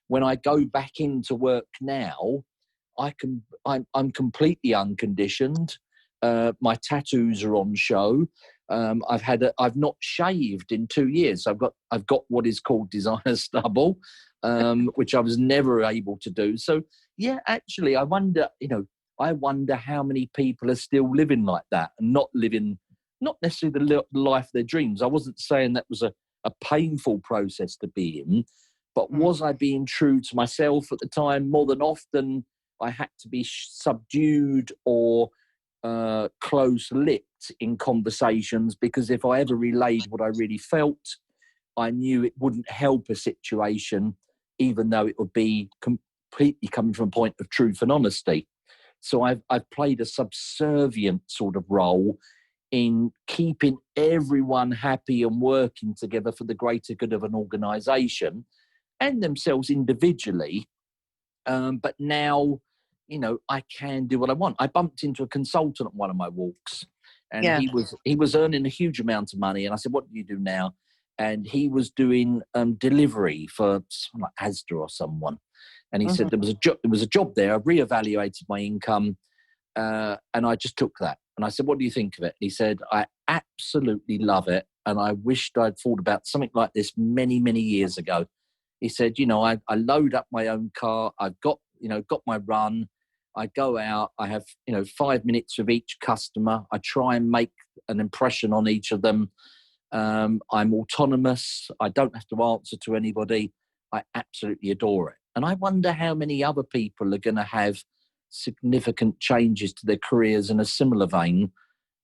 When I go back into work now, I'm completely unconditioned. My tattoos are on show. I've not shaved in 2 years. I've got what is called designer stubble, which I was never able to do. So yeah, actually, I wonder how many people are still living like that and not necessarily the life of their dreams. I wasn't saying that was a painful process to be in, but was I being true to myself at the time? More than often, I had to be subdued or close-lipped in conversations because if I ever relayed what I really felt, I knew it wouldn't help a situation, even though it would be completely coming from a point of truth and honesty. So I've played a subservient sort of role in keeping everyone happy and working together for the greater good of an organisation and themselves individually. But now, I can do what I want. I bumped into a consultant at one of my walks, and he was earning a huge amount of money. And I said, "What do you do now?" And he was doing delivery for someone like Asda or someone. And he said there was a job there. I reevaluated my income, and I just took that. And I said, "What do you think of it?" He said, "I absolutely love it, and I wished I'd thought about something like this many, many years ago." He said, I load up my own car. I've got my run. I go out. I have, 5 minutes with each customer. I try and make an impression on each of them. I'm autonomous. I don't have to answer to anybody. I absolutely adore it. And I wonder how many other people are going to have significant changes to their careers in a similar vein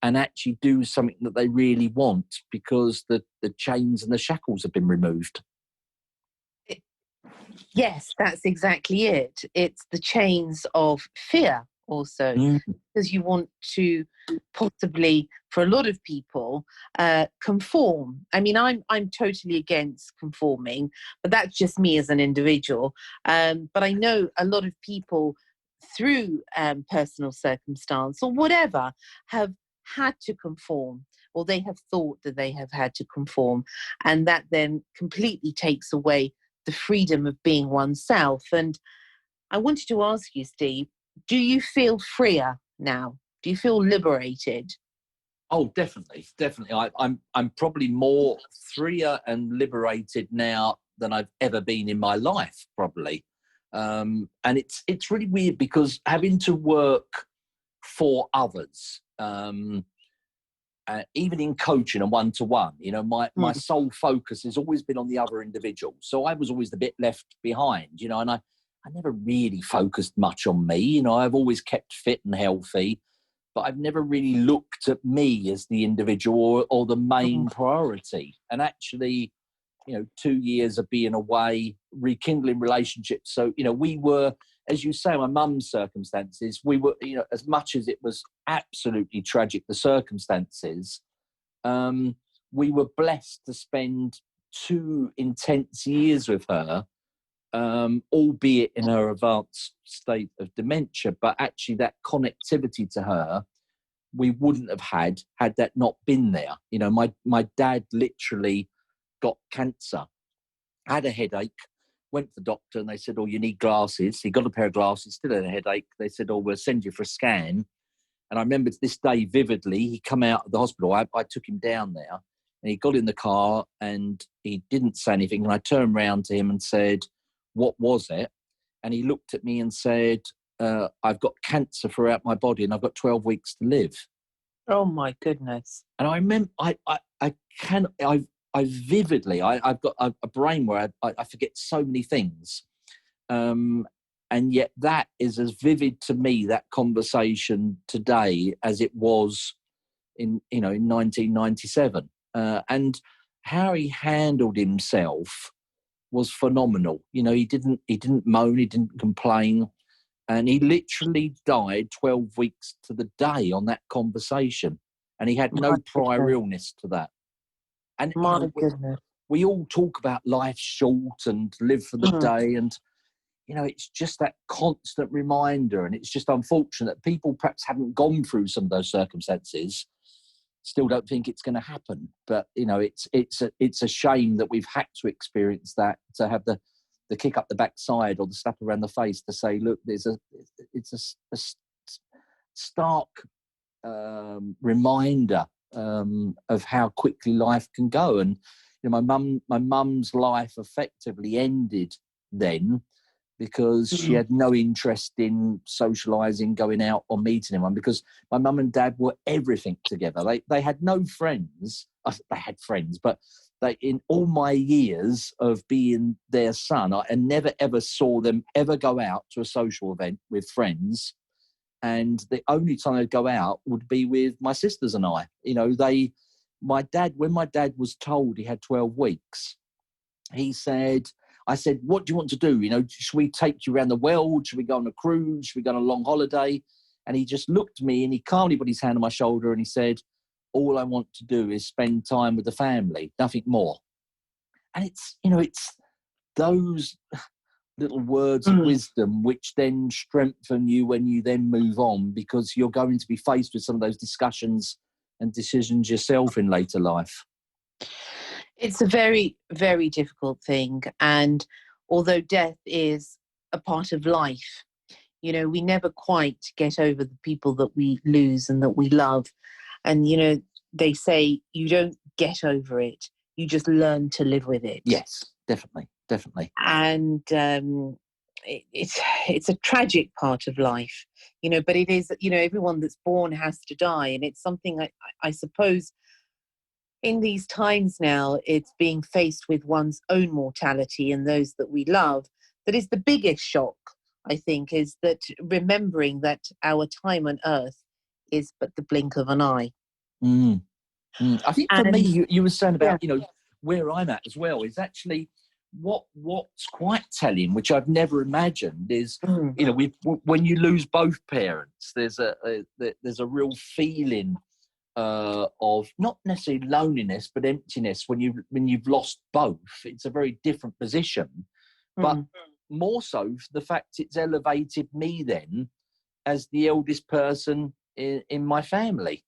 and actually do something that they really want because the chains and the shackles have been removed. Yes, that's exactly it. It's the chains of fear also, because you want to possibly, for a lot of people, conform. I mean, I'm totally against conforming, but that's just me as an individual. But I know a lot of people through personal circumstance or whatever have had to conform, or they have thought that they have had to conform, and that then completely takes away the freedom of being oneself. And I wanted to ask you, Steve, do you feel freer now? Do you feel liberated? Oh, definitely. I'm probably more freer and liberated now than I've ever been in my life, probably. And it's really weird because having to work for others, even in coaching and one-to-one, my sole focus has always been on the other individual. So I was always the bit left behind, and I never really focused much on me. I've always kept fit and healthy, but I've never really looked at me as the individual or the main priority. And actually, 2 years of being away, rekindling relationships. So, we were, as you say, my mum's circumstances, we were, as much as it was absolutely tragic, the circumstances, we were blessed to spend 2 intense years with her, albeit in her advanced state of dementia, but actually that connectivity to her, we wouldn't have had that not been there. My dad literally got cancer, had a headache, went to the doctor and they said, oh, you need glasses. He got a pair of glasses, still had a headache. They said, oh, we'll send you for a scan. And I remember to this day vividly, he come out of the hospital. I took him down there and he got in the car and he didn't say anything. And I turned around to him and said, what was it? And he looked at me and said, I've got cancer throughout my body and I've got 12 weeks to live. Oh my goodness. And I remember, I vividly, I've got a brain where I forget so many things. And yet that is as vivid to me, that conversation today, as it was in 1997. And how he handled himself was phenomenal. He didn't moan, he didn't complain. And he literally died 12 weeks to the day on that conversation. And he had no prior illness to that. And goodness. We all talk about life short and live for the day. And, it's just that constant reminder. And it's just unfortunate that people perhaps haven't gone through some of those circumstances, still don't think it's going to happen. But, it's a shame that we've had to experience that, to have the kick up the backside or the slap around the face to say, look, it's a stark reminder of how quickly life can go. And my mum's life effectively ended then because she had no interest in socializing, going out or meeting anyone, because my mum and dad were everything together. They had no friends. They had friends, but in all my years of being their son, I never ever saw them ever go out to a social event with friends. And the only time they'd go out would be with my sisters and I. When my dad was told he had 12 weeks, I said, what do you want to do? Should we take you around the world? Should we go on a cruise? Should we go on a long holiday? And he just looked at me and he calmly put his hand on my shoulder and he said, all I want to do is spend time with the family, nothing more. And it's those little words of wisdom which then strengthen you when you then move on, because you're going to be faced with some of those discussions and decisions yourself in later life. It's a very, very difficult thing. And although death is a part of life, we never quite get over the people that we lose and that we love. And, they say you don't get over it. You just learn to live with it. Yes, definitely. And it's a tragic part of life, but it is, everyone that's born has to die. And it's something I suppose in these times now, it's being faced with one's own mortality and those that we love. That is the biggest shock, I think, is that remembering that our time on earth is but the blink of an eye. I think for me, you were saying about, where I'm at as well, is actually what's quite telling, which I've never imagined, is, when you lose both parents, there's a real feeling of not necessarily loneliness, but emptiness when you've lost both. It's a very different position, but more so the fact it's elevated me then as the eldest person in my family.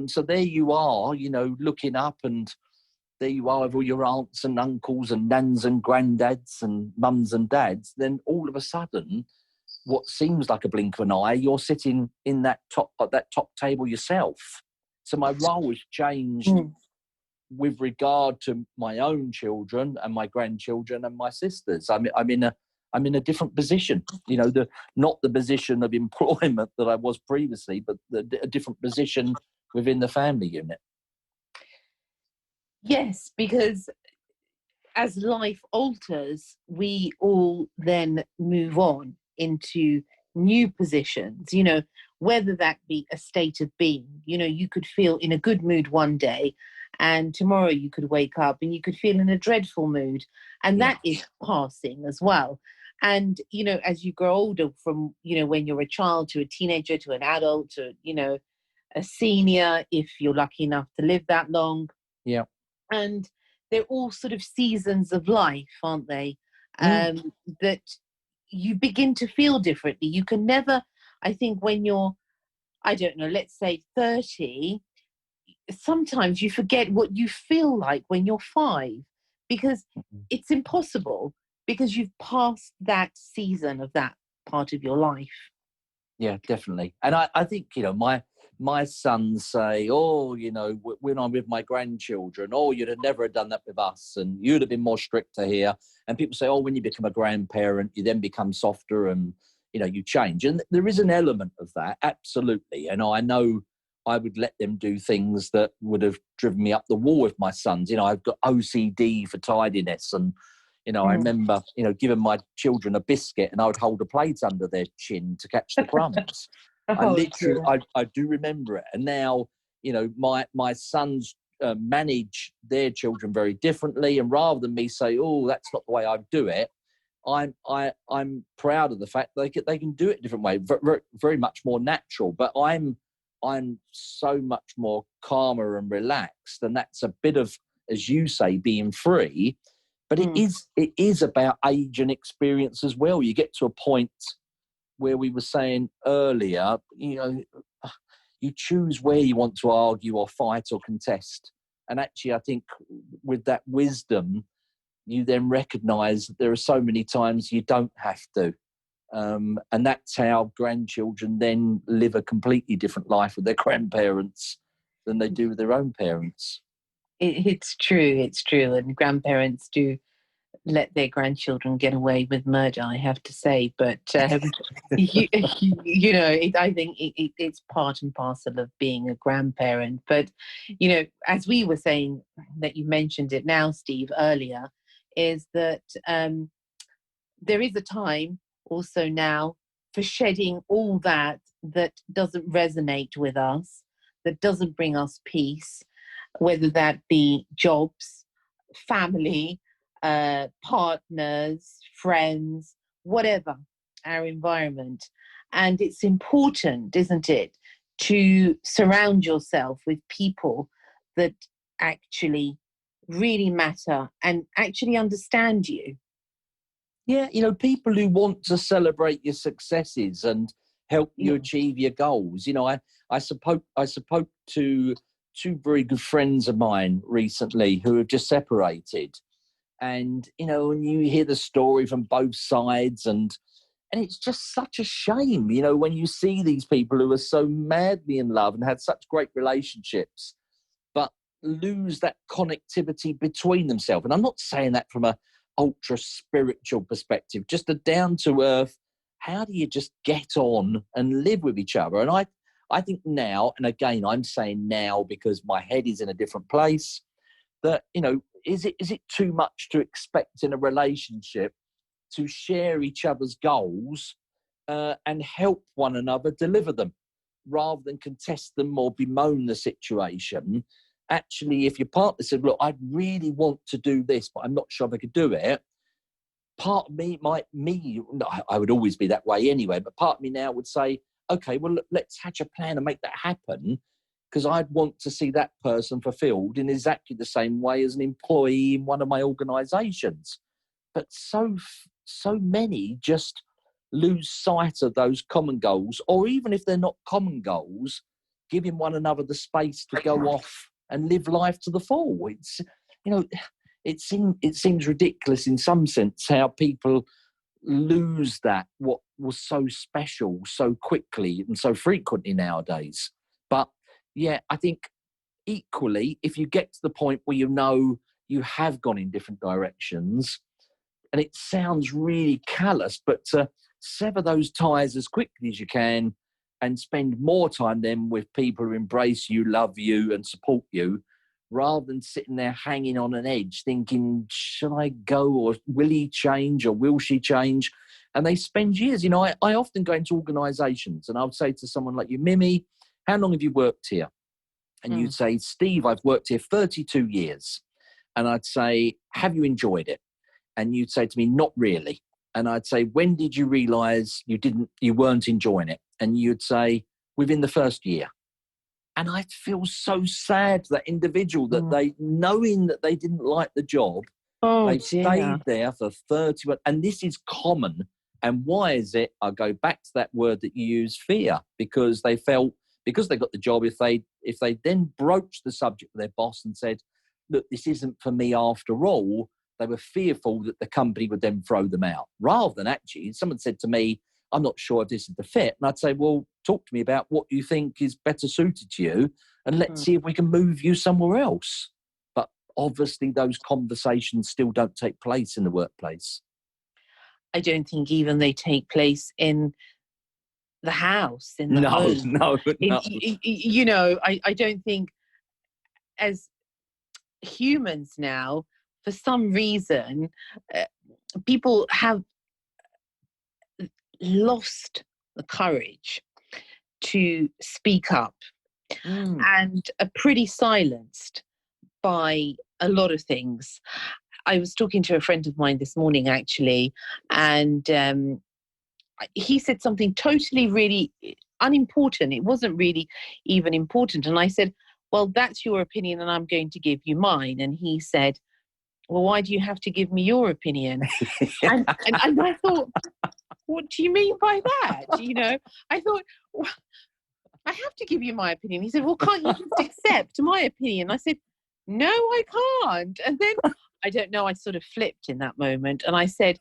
So there you are, looking up, and there you are with all your aunts and uncles and nans and granddads and mums and dads. Then all of a sudden, what seems like a blink of an eye, you're sitting in that top table yourself. So my role has changed with regard to my own children and my grandchildren and my sisters. I'm in a I'm in a different position. Not the position of employment that I was previously, but a different position within the family unit. Yes, because as life alters, we all then move on into new positions, whether that be a state of being. You could feel in a good mood one day, and tomorrow you could wake up and you could feel in a dreadful mood. And that is passing as well. And, as you grow older, from, when you're a child to a teenager to an adult to, a senior, if you're lucky enough to live that long. Yeah. And they're all sort of seasons of life, aren't they? That you begin to feel differently. You can never, I think, when you're, I don't know, let's say 30, sometimes you forget what you feel like when you're 5, because it's impossible, because you've passed that season of that part of your life. Yeah, definitely. And I think, my sons say, oh, when I'm with my grandchildren, oh, you'd have never done that with us, and you'd have been more stricter here. And people say, oh, when you become a grandparent, you then become softer and, you change. And there is an element of that, absolutely. And I know I would let them do things that would have driven me up the wall with my sons. I've got OCD for tidiness, and I remember, giving my children a biscuit and I would hold a plate under their chin to catch the crumbs. I do remember it. And now, my sons manage their children very differently. And rather than me say, oh, that's not the way I do it, I'm proud of the fact they can do it a different way, very, very much more natural. But I'm so much more calmer and relaxed. And that's a bit of, as you say, being free. But it is about age and experience as well. You get to a point where we were saying earlier, you choose where you want to argue or fight or contest. And actually, I think with that wisdom, you then recognise that there are so many times you don't have to. And that's how grandchildren then live a completely different life with their grandparents than they do with their own parents. It's true. And grandparents do let their grandchildren get away with murder, I have to say. But, I think it's part and parcel of being a grandparent. But, as we were saying, that you mentioned it now, Steve, earlier, is that there is a time also now for shedding all that doesn't resonate with us, that doesn't bring us peace, whether that be jobs, family, partners, friends, whatever, our environment. And it's important, isn't it, to surround yourself with people that actually really matter and actually understand you. Yeah, people who want to celebrate your successes and help you achieve your goals. I spoke to two very good friends of mine recently who have just separated. And, and you hear the story from both sides, and it's just such a shame, when you see these people who are so madly in love and had such great relationships, but lose that connectivity between themselves. And I'm not saying that from a ultra spiritual perspective, just a down to earth, how do you just get on and live with each other? And I think now, and again, I'm saying now because my head is in a different place, that, is it too much to expect in a relationship to share each other's goals and help one another deliver them rather than contest them or bemoan the situation? Actually, if your partner said, look, I really want to do this, but I'm not sure if I could do it, part of me I would always be that way anyway, but part of me now would say, okay, well, let's hatch a plan and make that happen, because I'd want to see that person fulfilled in exactly the same way as an employee in one of my organisations. But so many just lose sight of those common goals, or even if they're not common goals, giving one another the space to go off and live life to the full. It's, it seems ridiculous in some sense how people lose that, what was so special so quickly and so frequently nowadays. But yeah, I think equally, if you get to the point where you have gone in different directions, And it sounds really callous, but to sever those ties as quickly as you can and spend more time then with people who embrace you, love you, and support you, rather than sitting there hanging on an edge thinking, should I go, or will he change, or will she change? And they spend years. I often go into organisations and I would say to someone like you, Mimi, how long have you worked here? And you'd say, Steve, I've worked here 32 years. And I'd say, have you enjoyed it? And you'd say to me, not really. And I'd say, when did you realise you weren't enjoying it? And you'd say, within the first year. And I'd feel so sad for that individual that they, knowing that they didn't like the job, they stayed there for 30. And this is common. And why is it? I go back to that word that you use, fear, because they felt, because they got the job, if they then broached the subject with their boss and said, look, this isn't for me after all, they were fearful that the company would then throw them out. Rather than actually, someone said to me, I'm not sure if this is the fit. And I'd say, well, talk to me about what you think is better suited to you, and let's see if we can move you somewhere else. But obviously those conversations still don't take place in the workplace. I don't think even they take place in the house, in the home. No. I don't think, as humans now, for some reason, people have lost the courage to speak up and are pretty silenced by a lot of things. I was talking to a friend of mine this morning, actually, and he said something totally really unimportant. It wasn't really even important. And I said, well, that's your opinion and I'm going to give you mine. And he said, well, why do you have to give me your opinion? and I thought, what do you mean by that? I thought, well, I have to give you my opinion. He said, well, can't you just accept my opinion? I said, no, I can't. And then, I don't know, I sort of flipped in that moment. And I said,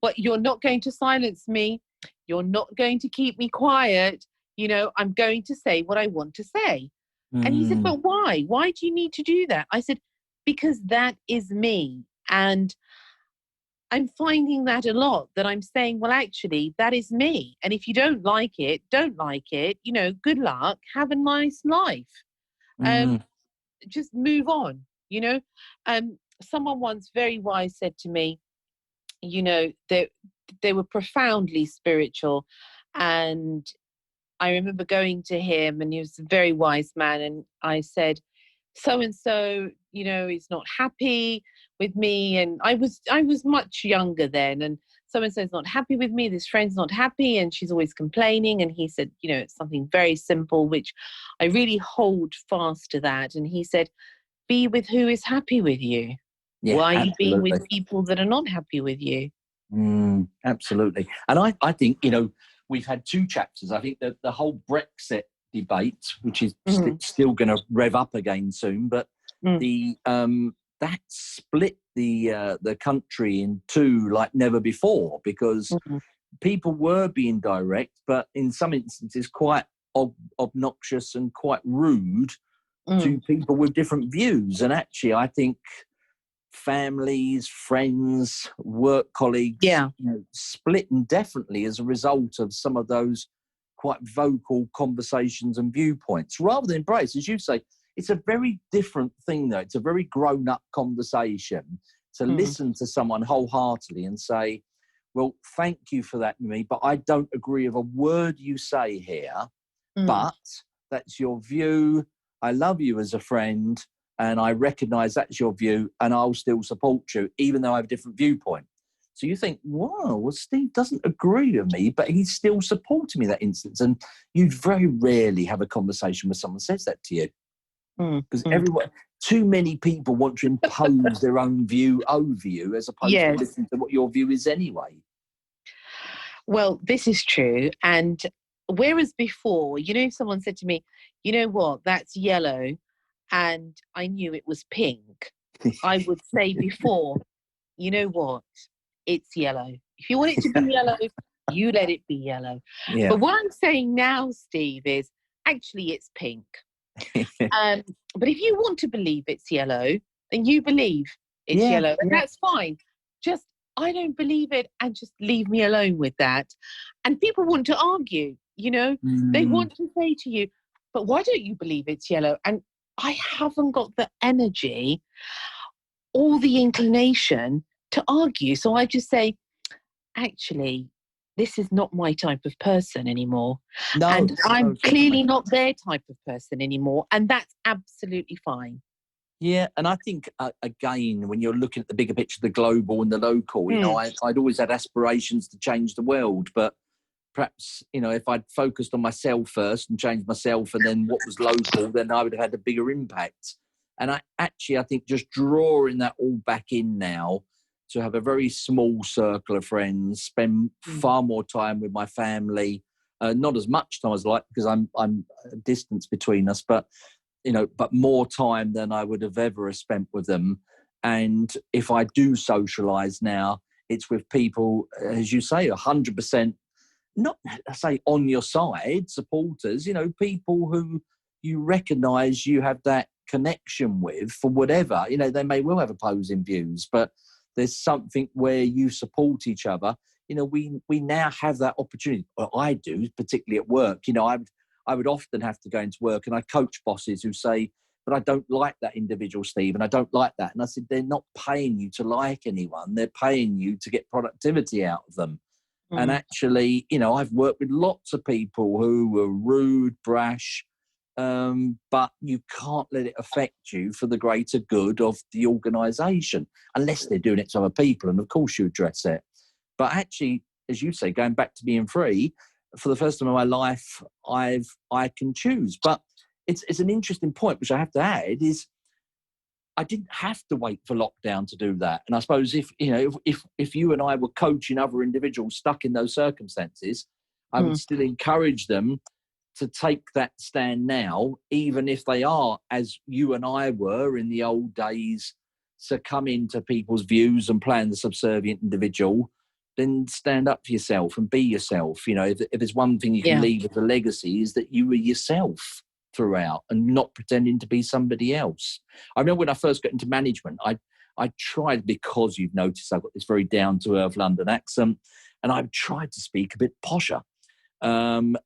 well, you're not going to silence me. You're not going to keep me quiet. I'm going to say what I want to say. And he said, but why? Why do you need to do that? I said, because that is me. And I'm finding that a lot, that I'm saying, well, actually, that is me. And if you don't like it, don't like it. Good luck. Have a nice life. Just move on. Someone once very wise said to me, they were profoundly spiritual. And I remember going to him, and he was a very wise man. And I said, so-and-so, is not happy with me. And I was much younger then. And so-and-so is not happy with me. This friend's not happy. And she's always complaining. And he said, it's something very simple, which I really hold fast to that. And he said, be with who is happy with you. Yeah, why are you being absolutely. with people that are not happy with you? Absolutely. And I think, we've had two chapters. I think that the whole Brexit debate, which is still going to rev up again soon, but the that split the country in two like never before, because people were being direct, but in some instances quite obnoxious and quite rude to people with different views. And actually, I think families, friends, work colleagues, split indefinitely as a result of some of those quite vocal conversations and viewpoints, rather than embrace, as you say. It's a very different thing, though. It's a very grown-up conversation to listen to someone wholeheartedly and say, well, thank you for that, Mimi, but I don't agree with a word you say here, but that's your view. I love you as a friend, and I recognise that's your view, and I'll still support you, even though I have a different viewpoint. So you think, wow, well, Steve doesn't agree with me, but he's still supporting me in that instance. And you very rarely have a conversation where someone says that to you. Because too many people want to impose their own view over you, as opposed to listening to what your view is anyway. Well, this is true. And whereas before, if someone said to me, you know what, that's yellow, and I knew it was pink, I would say before, you know what, it's yellow. If you want it to be yellow, you let it be yellow. Yeah. But what I'm saying now, Steve, is actually it's pink. But if you want to believe it's yellow, then you believe it's yellow. And that's fine. Just I don't believe it, and just leave me alone with that. And people want to argue, they want to say to you, but why don't you believe it's yellow? And I haven't got the energy or the inclination to argue. So I just say, actually, this is not my type of person anymore. No, And I'm no, clearly definitely. not their type of person anymore. And that's absolutely fine. Yeah, and I think again, when you're looking at the bigger picture, the global and the local, I'd always had aspirations to change the world, but perhaps if I'd focused on myself first and changed myself, and then what was local, then I would have had a bigger impact. And I think just drawing that all back in now to have a very small circle of friends, spend far more time with my family, not as much time as I like because I'm a distance between us, but but more time than I would have ever spent with them. And if I do socialize now, it's with people, as you say, 100%, not say on your side, supporters, people who you recognize you have that connection with for whatever, they may well have opposing views, but there's something where you support each other. We now have that opportunity. Well, I do, particularly at work. I would often have to go into work and I coach bosses who say, but I don't like that individual, Steve, and I don't like that. And I said, they're not paying you to like anyone. They're paying you to get productivity out of them. And actually, I've worked with lots of people who were rude, brash, but you can't let it affect you for the greater good of the organisation, unless they're doing it to other people. And of course you address it. But actually, as you say, going back to being free, for the first time in my life, I can choose. But it's an interesting point, which I have to add, is I didn't have to wait for lockdown to do that. And I suppose if you and I were coaching other individuals stuck in those circumstances, I would still encourage them to take that stand now, even if they are, as you and I were in the old days, succumbing to people's views and playing the subservient individual. Then stand up for yourself and be yourself. If there's one thing you can leave as a legacy, is that you were yourself throughout and not pretending to be somebody else. I remember when I first got into management, I tried, because you've noticed I've got this very down-to-earth London accent, and I've tried to speak a bit posher. And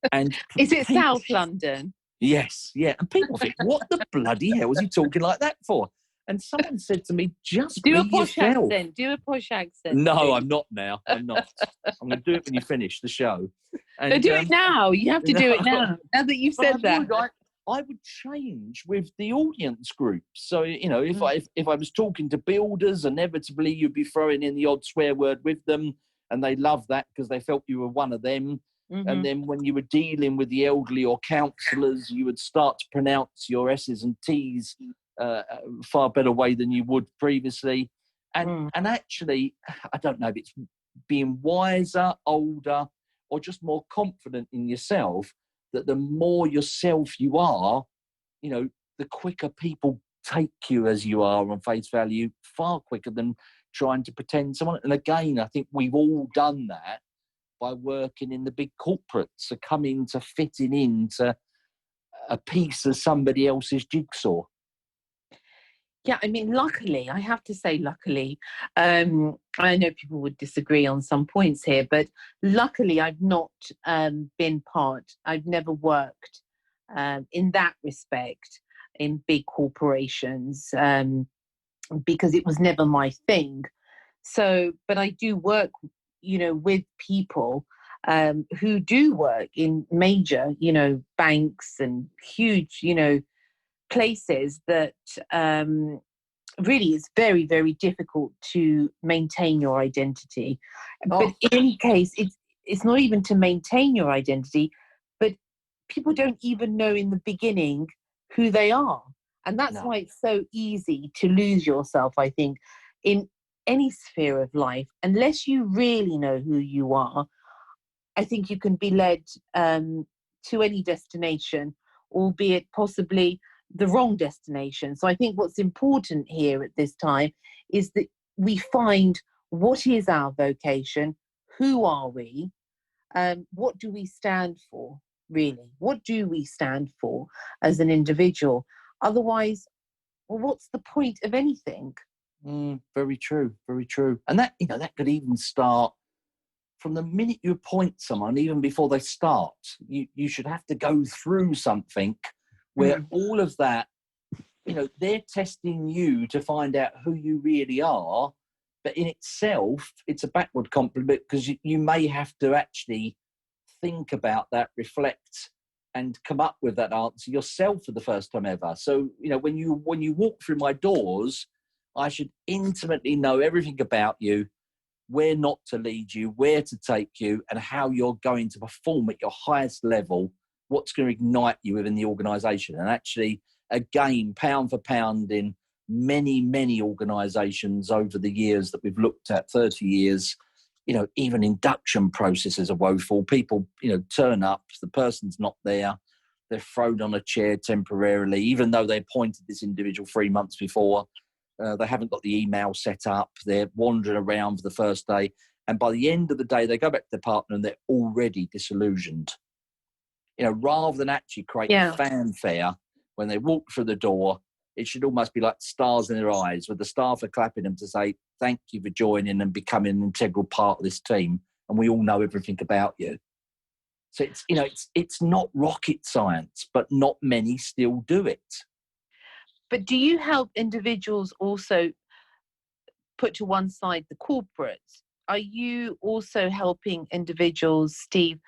is it South London? Yes, yeah. And people think, what the bloody hell is he talking like that for? And someone said to me, just do be a posh yourself. accent. Do a posh accent. No, please. I'm not now. I'm not. I'm going to do it when you finish the show. And No, do it now. You have to do it now. Now that you've said that. I would change with the audience group. So, if I was talking to builders, inevitably you'd be throwing in the odd swear word with them, and they loved that because they felt you were one of them. And then when you were dealing with the elderly or counsellors, you would start to pronounce your S's and T's far better way than you would previously. And actually, I don't know if it's being wiser, older, or just more confident in yourself, that the more yourself you are, the quicker people take you as you are on face value, far quicker than trying to pretend someone. And again, I think we've all done that by working in the big corporates, succumbing to fitting into a piece of somebody else's jigsaw. Yeah, I mean, luckily, I have to say, luckily, I know people would disagree on some points here, but luckily, I've not been I've never worked in that respect in big corporations because it was never my thing. So, but I do work, with people who do work in major, banks and huge, places that really it's very, very difficult to maintain your identity. But in any case, it's not even to maintain your identity, but people don't even know in the beginning who they are. And that's why it's so easy to lose yourself, I think, in any sphere of life. Unless you really know who you are, I think you can be led to any destination, albeit possibly the wrong destination. So I think what's important here at this time is that we find what is our vocation, who are we, what do we stand for, really? What do we stand for as an individual? Otherwise, well, what's the point of anything? Very true, very true. And that, that could even start from the minute you appoint someone, even before they start. You should have to go through something where all of that, they're testing you to find out who you really are. But in itself, it's a backward compliment, because you may have to actually think about that, reflect, and come up with that answer yourself for the first time ever. So, when you walk through my doors, I should intimately know everything about you, where not to lead you, where to take you, and how you're going to perform at your highest level, what's going to ignite you within the organisation. And actually, again, pound for pound, in many, many organisations over the years that we've looked at, 30 years, even induction processes are woeful. People, turn up, the person's not there, they're thrown on a chair temporarily, even though they appointed this individual 3 months before. They haven't got the email set up. They're wandering around for the first day. And by the end of the day, they go back to their partner and they're already disillusioned. Rather than actually create a fanfare when they walk through the door, it should almost be like stars in their eyes, with the staff are clapping them to say, thank you for joining and becoming an integral part of this team. And we all know everything about you. So it's not rocket science, but not many still do it. But do you help individuals also put to one side the corporates? Are you also helping individuals, Steve,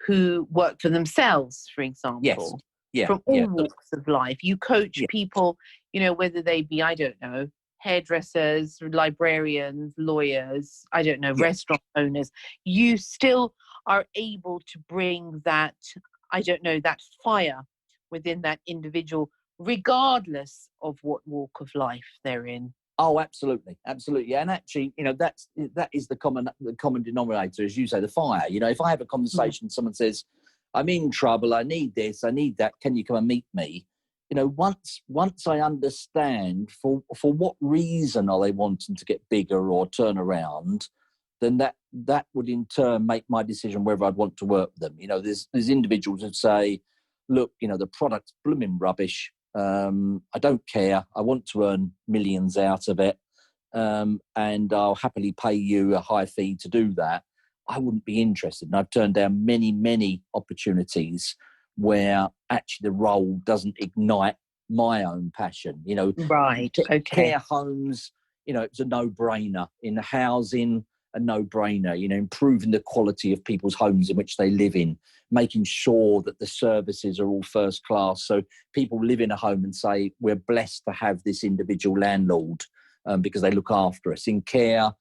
who work for themselves, for example? Yes. Yeah. From all walks of life. You coach people, whether they be, I don't know, hairdressers, librarians, lawyers, I don't know, restaurant owners. You still are able to bring that, I don't know, that fire within that individual, regardless of what walk of life they're in. Oh, absolutely, absolutely. And actually, that is the common denominator, as you say, the fire. If I have a conversation, someone says, I'm in trouble, I need this, I need that, can you come and meet me? Once I understand for what reason are they wanting to get bigger or turn around, then that would in turn make my decision whether I'd want to work with them. There's individuals who say, look, the product's blooming rubbish. I don't care. I want to earn millions out of it. And I'll happily pay you a high fee to do that. I wouldn't be interested. And I've turned down many, many opportunities where actually the role doesn't ignite my own passion. Right. Okay. Care homes, it's a no-brainer. In housing, a no-brainer. Improving the quality of people's homes in which they live in, making sure that the services are all first class. So people live in a home and say, we're blessed to have this individual landlord because they look after us. In care,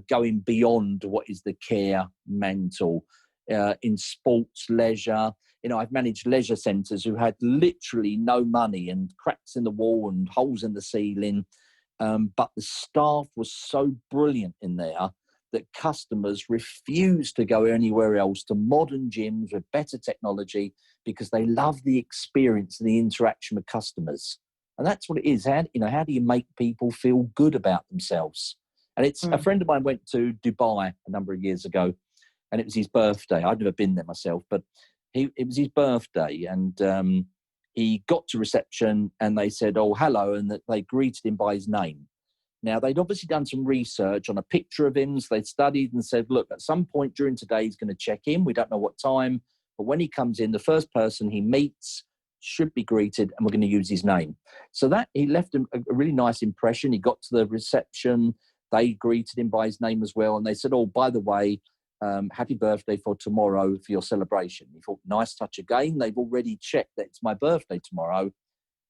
going beyond what is the care mantle. In sports, leisure, I've managed leisure centres who had literally no money and cracks in the wall and holes in the ceiling. But the staff was so brilliant in there that customers refused to go anywhere else to modern gyms with better technology because they love the experience and the interaction with customers. And that's what it is. How do you make people feel good about themselves? And it's a friend of mine went to Dubai a number of years ago, and it was his birthday. I'd never been there myself, but it was his birthday, and he got to reception and they said, oh, hello, and that they greeted him by his name. Now, they'd obviously done some research on a picture of him, so they'd studied and said, look, at some point during today, he's going to check in. We don't know what time, but when he comes in, the first person he meets should be greeted, and we're going to use his name. So that he left a really nice impression. He got to the reception. They greeted him by his name as well, and they said, oh, by the way, happy birthday for tomorrow for your celebration. He thought, nice touch again. They've already checked that it's my birthday tomorrow.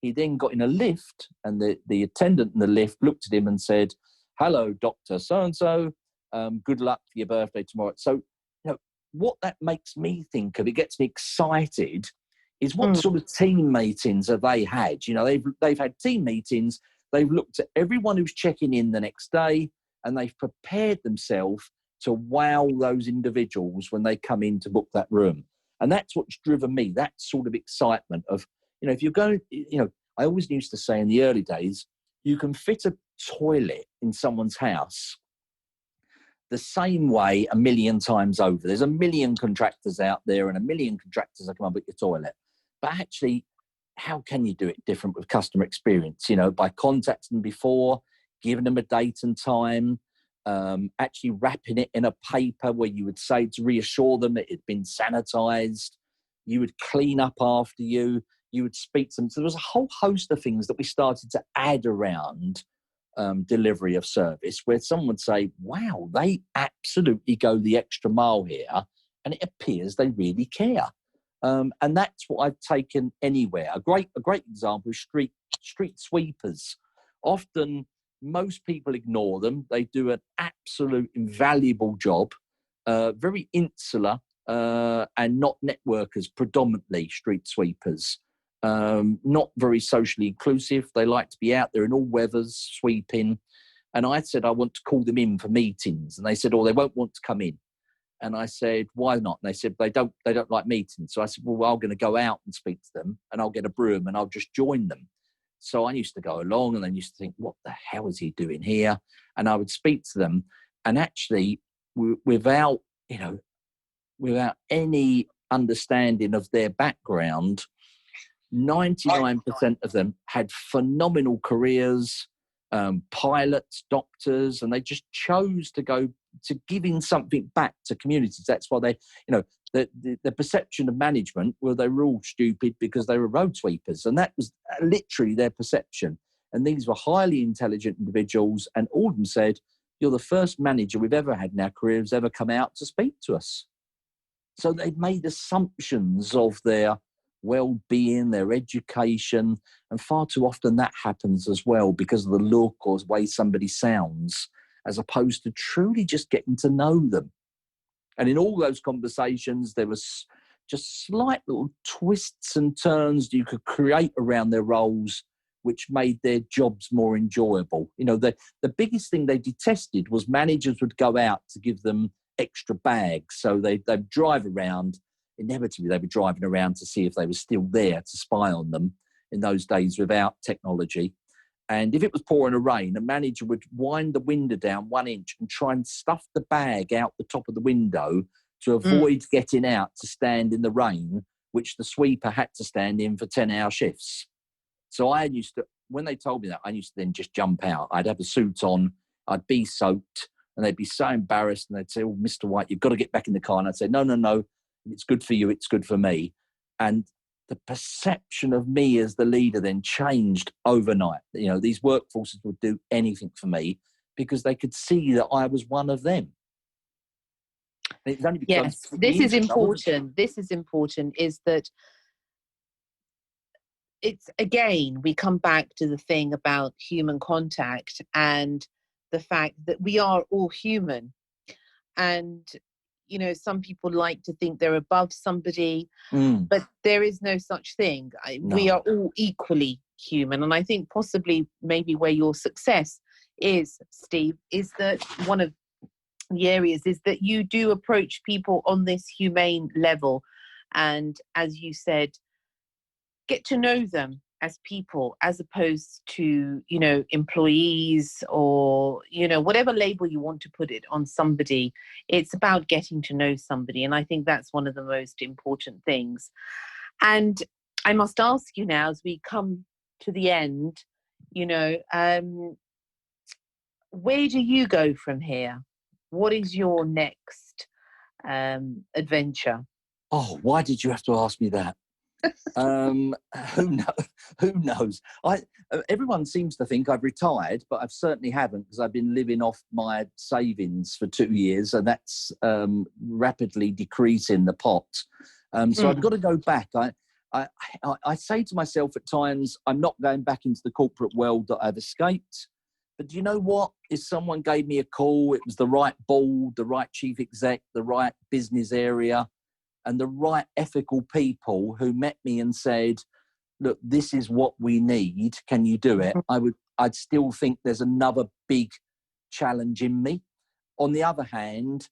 He then got in a lift, and the attendant in the lift looked at him and said, hello, Dr. So-and-so, good luck for your birthday tomorrow. So, what that makes me think of, it gets me excited, is what sort of team meetings have they had? They've had team meetings, they've looked at everyone who's checking in the next day, and they've prepared themselves to wow those individuals when they come in to book that room. And that's what's driven me, that sort of excitement of, if you're going, I always used to say in the early days, you can fit a toilet in someone's house the same way 1 million times over. There's 1 million contractors out there and 1 million contractors that come up with your toilet. But actually, how can you do it different with customer experience? By contacting them before, giving them a date and time, actually wrapping it in a paper where you would say to reassure them that it had been sanitized. You would clean up after you. You would speak to them. So there was a whole host of things that we started to add around delivery of service, where someone would say, wow, they absolutely go the extra mile here, and it appears they really care. And that's what I've taken anywhere. A great example is street sweepers. Often, most people ignore them. They do an absolute invaluable job, very insular and not networkers, predominantly street sweepers. Not very socially inclusive. They like to be out there in all weathers, sweeping. And I said, I want to call them in for meetings. And they said, oh, they won't want to come in. And I said, why not? And they said, they don't like meetings. So I said, well, I'm going to go out and speak to them, and I'll get a broom and I'll just join them. So I used to go along, and then used to think, what the hell is he doing here? And I would speak to them, and actually, without any understanding of their background, 99% of them had phenomenal careers, pilots, doctors, and they just chose to go to giving something back to communities. That's why they, the perception of management, well, they were all stupid because they were road sweepers, and that was literally their perception. And these were highly intelligent individuals, and all of them said, you're the first manager we've ever had in our career who's ever come out to speak to us. So they'd made assumptions of their well-being, their education, and far too often that happens as well because of the look or the way somebody sounds, as opposed to truly just getting to know them. And in all those conversations, there was just slight little twists and turns you could create around their roles, which made their jobs more enjoyable. The biggest thing they detested was managers would go out to give them extra bags. So they'd drive around. Inevitably, they were driving around to see if they were still there to spy on them in those days without technology. And if it was pouring a rain, a manager would wind the window down 1 inch and try and stuff the bag out the top of the window to avoid getting out to stand in the rain, which the sweeper had to stand in for 10-hour shifts. So when they told me that, I used to then just jump out. I'd have a suit on, I'd be soaked, and they'd be so embarrassed. And they'd say, oh, Mr. White, you've got to get back in the car. And I'd say, no. If it's good for you, it's good for me. And the perception of me as the leader then changed overnight. These workforces would do anything for me because they could see that I was one of them. And it's only because yes, this is important. This is important, is that it's, again, we come back to the thing about human contact and the fact that we are all human. And some people like to think they're above somebody, but there is no such thing. We are all equally human. And I think possibly maybe where your success is, Steve, is that one of the areas is that you do approach people on this humane level. And as you said, get to know them as people, as opposed to, employees or, whatever label you want to put it on somebody. It's about getting to know somebody. And I think that's one of the most important things. And I must ask you now, as we come to the end, where do you go from here? What is your next adventure? Oh, why did you have to ask me that? Who knows? Everyone seems to think I've retired, but I certainly haven't, because I've been living off my savings for 2 years, and that's rapidly decreasing the pot. So I've got to go back. I say to myself at times, I'm not going back into the corporate world that I've escaped. But do you know what? If someone gave me a call, it was the right board, the right chief exec, the right business area, and the right ethical people who met me and said, look, this is what we need, can you do it? I'd still think there's another big challenge in me. On the other hand,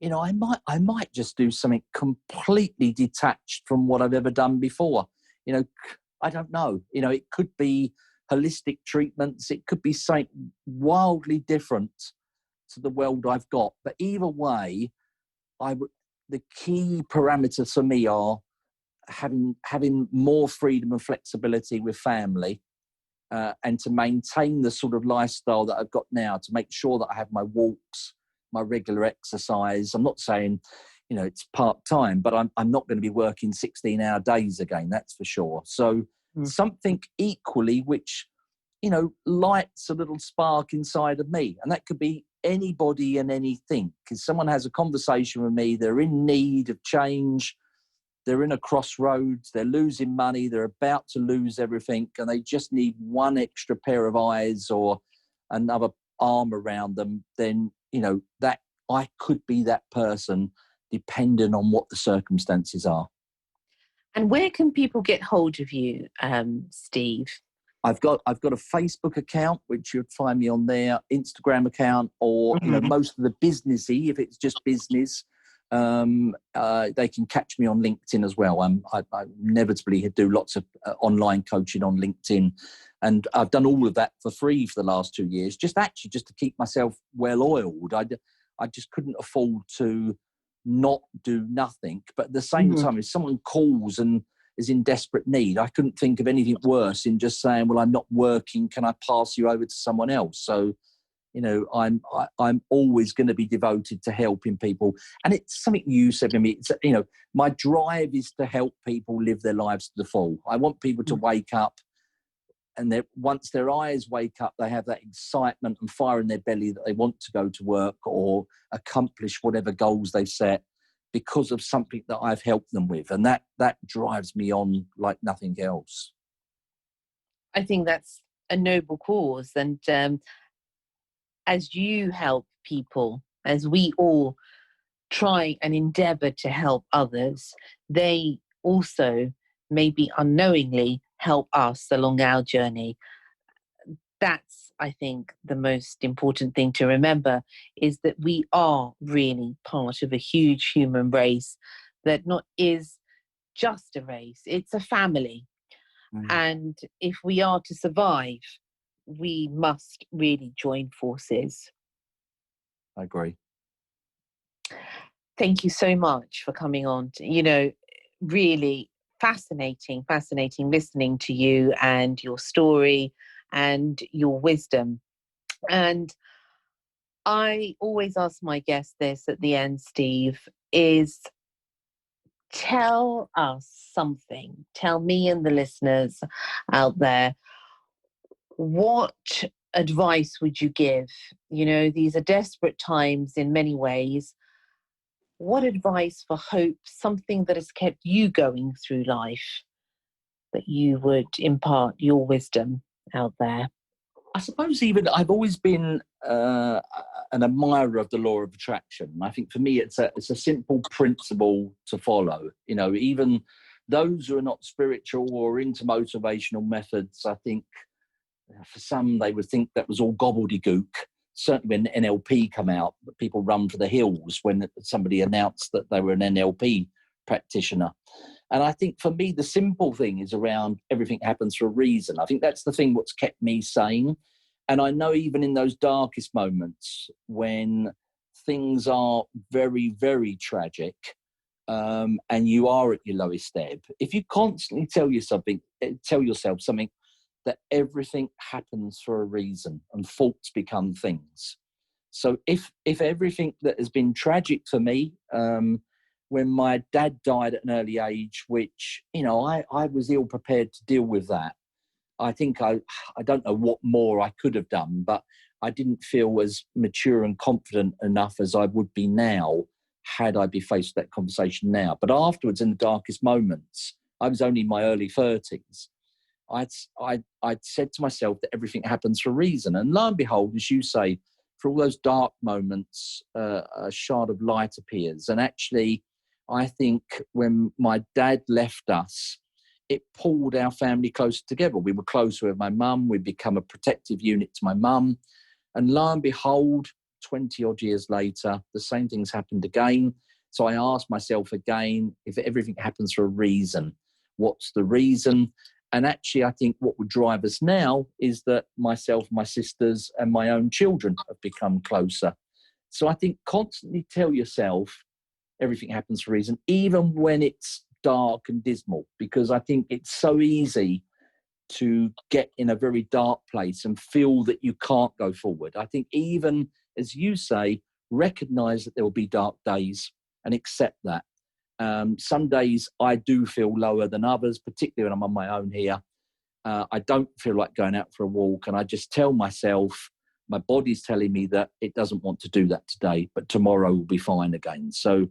I might just do something completely detached from what I've ever done before. I don't know. It could be holistic treatments. It could be something wildly different to the world I've got. But either way, the key parameters for me are having more freedom and flexibility with family, and to maintain the sort of lifestyle that I've got now, to make sure that I have my walks, my regular exercise. I'm not saying, it's part-time, but I'm not going to be working 16-hour days again, that's for sure. So something equally which, lights a little spark inside of me. And that could be anybody and anything. Because someone has a conversation with me, they're in need of change, they're in a crossroads, they're losing money, they're about to lose everything, and they just need one extra pair of eyes or another arm around them, then, that I could be that person, depending on what the circumstances are. And where can people get hold of you, Steve? I've got a Facebook account, which you'd find me on there, Instagram account, or most of the businessy, if it's just business, they can catch me on LinkedIn as well. I inevitably do lots of online coaching on LinkedIn, and I've done all of that for free for the last 2 years, just to keep myself well oiled. I just couldn't afford to not do nothing. But at the same time, if someone calls and is in desperate need, I couldn't think of anything worse in just saying, well, I'm not working, can I pass you over to someone else? So, I'm always going to be devoted to helping people. And it's something you said to me, it's, my drive is to help people live their lives to the full. I want people to wake up, and once their eyes wake up, they have that excitement and fire in their belly that they want to go to work or accomplish whatever goals they've set because of something that I've helped them with. And that drives me on like nothing else. I think that's a noble cause. And as you help people, as we all try and endeavour to help others, they also maybe unknowingly help us along our journey. That's, I think, the most important thing to remember, is that we are really part of a huge human race that not is just a race, it's a family. And if we are to survive, we must really join forces. I agree. Thank you so much for coming on. Really fascinating listening to you and your story and your wisdom. And I always ask my guests this at the end, Steve, is tell us something. Tell me and the listeners out there, what advice would you give? These are desperate times in many ways. What advice for hope, something that has kept you going through life, that you would impart your wisdom out there? I suppose even I've always been an admirer of the law of attraction. I think for me, it's a simple principle to follow. Even those who are not spiritual or into motivational methods, I think for some, they would think that was all gobbledygook. Certainly when NLP come out, people run for the hills when somebody announced that they were an NLP practitioner. And I think for me, the simple thing is around everything happens for a reason. I think that's the thing what's kept me sane. And I know even in those darkest moments when things are very, very tragic, and you are at your lowest ebb, if you constantly tell yourself something, that everything happens for a reason and faults become things. So if everything that has been tragic for me, when my dad died at an early age, which, I was ill prepared to deal with that. I think I don't know what more I could have done, but I didn't feel as mature and confident enough as I would be now had I be faced with that conversation now. But afterwards, in the darkest moments, I was only in my early 30s, I'd said to myself that everything happens for a reason. And lo and behold, as you say, for all those dark moments, a shard of light appears. And actually, I think when my dad left us, it pulled our family closer together. We were closer with my mum. We'd become a protective unit to my mum. And lo and behold, 20 odd years later, the same things happened again. So I asked myself again, if everything happens for a reason, what's the reason? And actually, I think what would drive us now is that myself, my sisters, and my own children have become closer. So I think constantly tell yourself everything happens for a reason, even when it's dark and dismal, because I think it's so easy to get in a very dark place and feel that you can't go forward. I think even, as you say, recognize that there will be dark days and accept that. Some days I do feel lower than others, particularly when I'm on my own here. I don't feel like going out for a walk, and I just tell myself, my body's telling me that it doesn't want to do that today, but tomorrow will be fine again. So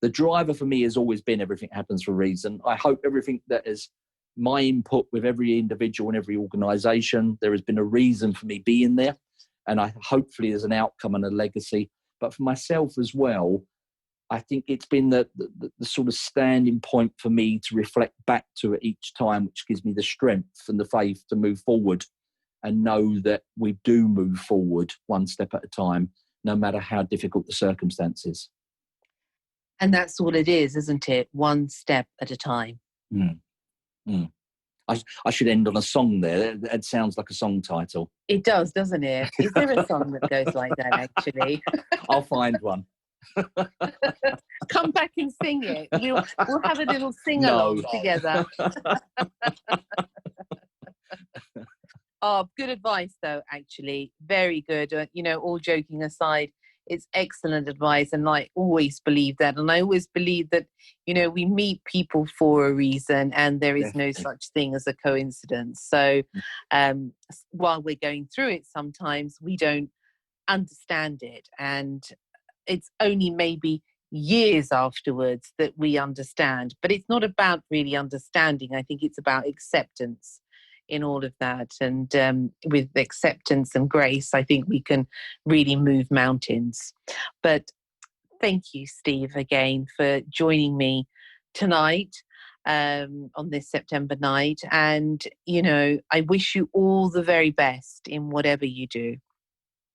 the driver for me has always been everything happens for a reason. I hope everything that is my input with every individual and every organisation, there has been a reason for me being there, and hopefully there's an outcome and a legacy. But for myself as well, I think it's been the sort of standing point for me to reflect back to it each time, which gives me the strength and the faith to move forward and know that we do move forward one step at a time, no matter how difficult the circumstances. And that's all it is, isn't it? One step at a time. Mm. Mm. I should end on a song there. That sounds like a song title. It does, doesn't it? Is there a song that goes like that, actually? I'll find one. Come back and sing it. We'll have a little sing-along together. Oh, good advice, though, actually. Very good. All joking aside, it's excellent advice. And I always believe that. And I always believe that, we meet people for a reason and there is no such thing as a coincidence. So while we're going through it, sometimes we don't understand it. And it's only maybe years afterwards that we understand. But it's not about really understanding. I think it's about acceptance in all of that. And with acceptance and grace, I think we can really move mountains. But thank you, Steve, again for joining me tonight on this September night. And, I wish you all the very best in whatever you do.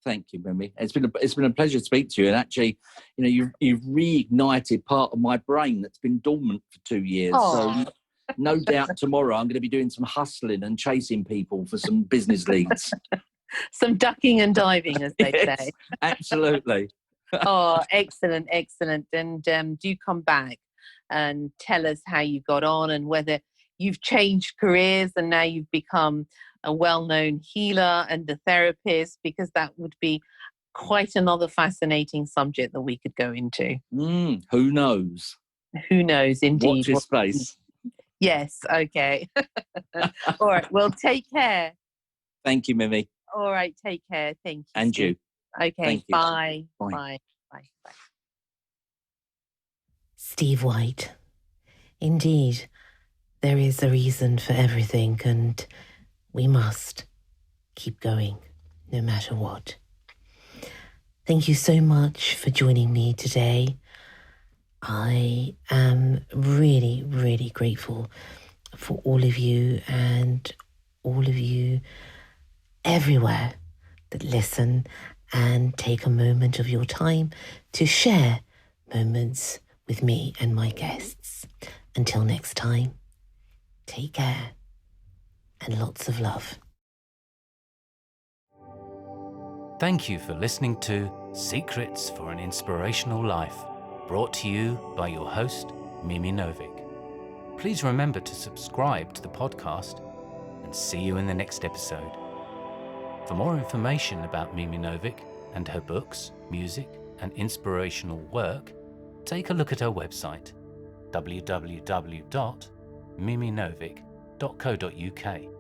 Thank you, Mimi. It's been a pleasure to speak to you. And actually, you've reignited part of my brain that's been dormant for 2 years. Aww. So no doubt tomorrow I'm going to be doing some hustling and chasing people for some business leads. Some ducking and diving, as they say. Absolutely. Oh, excellent. And do come back and tell us how you got on and whether you've changed careers and now you've become a well-known healer and a therapist, because that would be quite another fascinating subject that we could go into. Who knows? Who knows, indeed. Watch your space. Yes, okay. All right, well, take care. Thank you, Mimi. All right, take care. Thank you. And Steve. you. Okay, bye. Bye. Steve White. Indeed, there is a reason for everything, and we must keep going, no matter what. Thank you so much for joining me today. I am really, really grateful for all of you and all of you everywhere that listen and take a moment of your time to share moments with me and my guests. Until next time, take care and lots of love. Thank you for listening to Secrets for an Inspirational Life, brought to you by your host, Mimi Novic. Please remember to subscribe to the podcast and see you in the next episode. For more information about Mimi Novic and her books, music, and inspirational work, take a look at her website, www.miminovic.co.uk.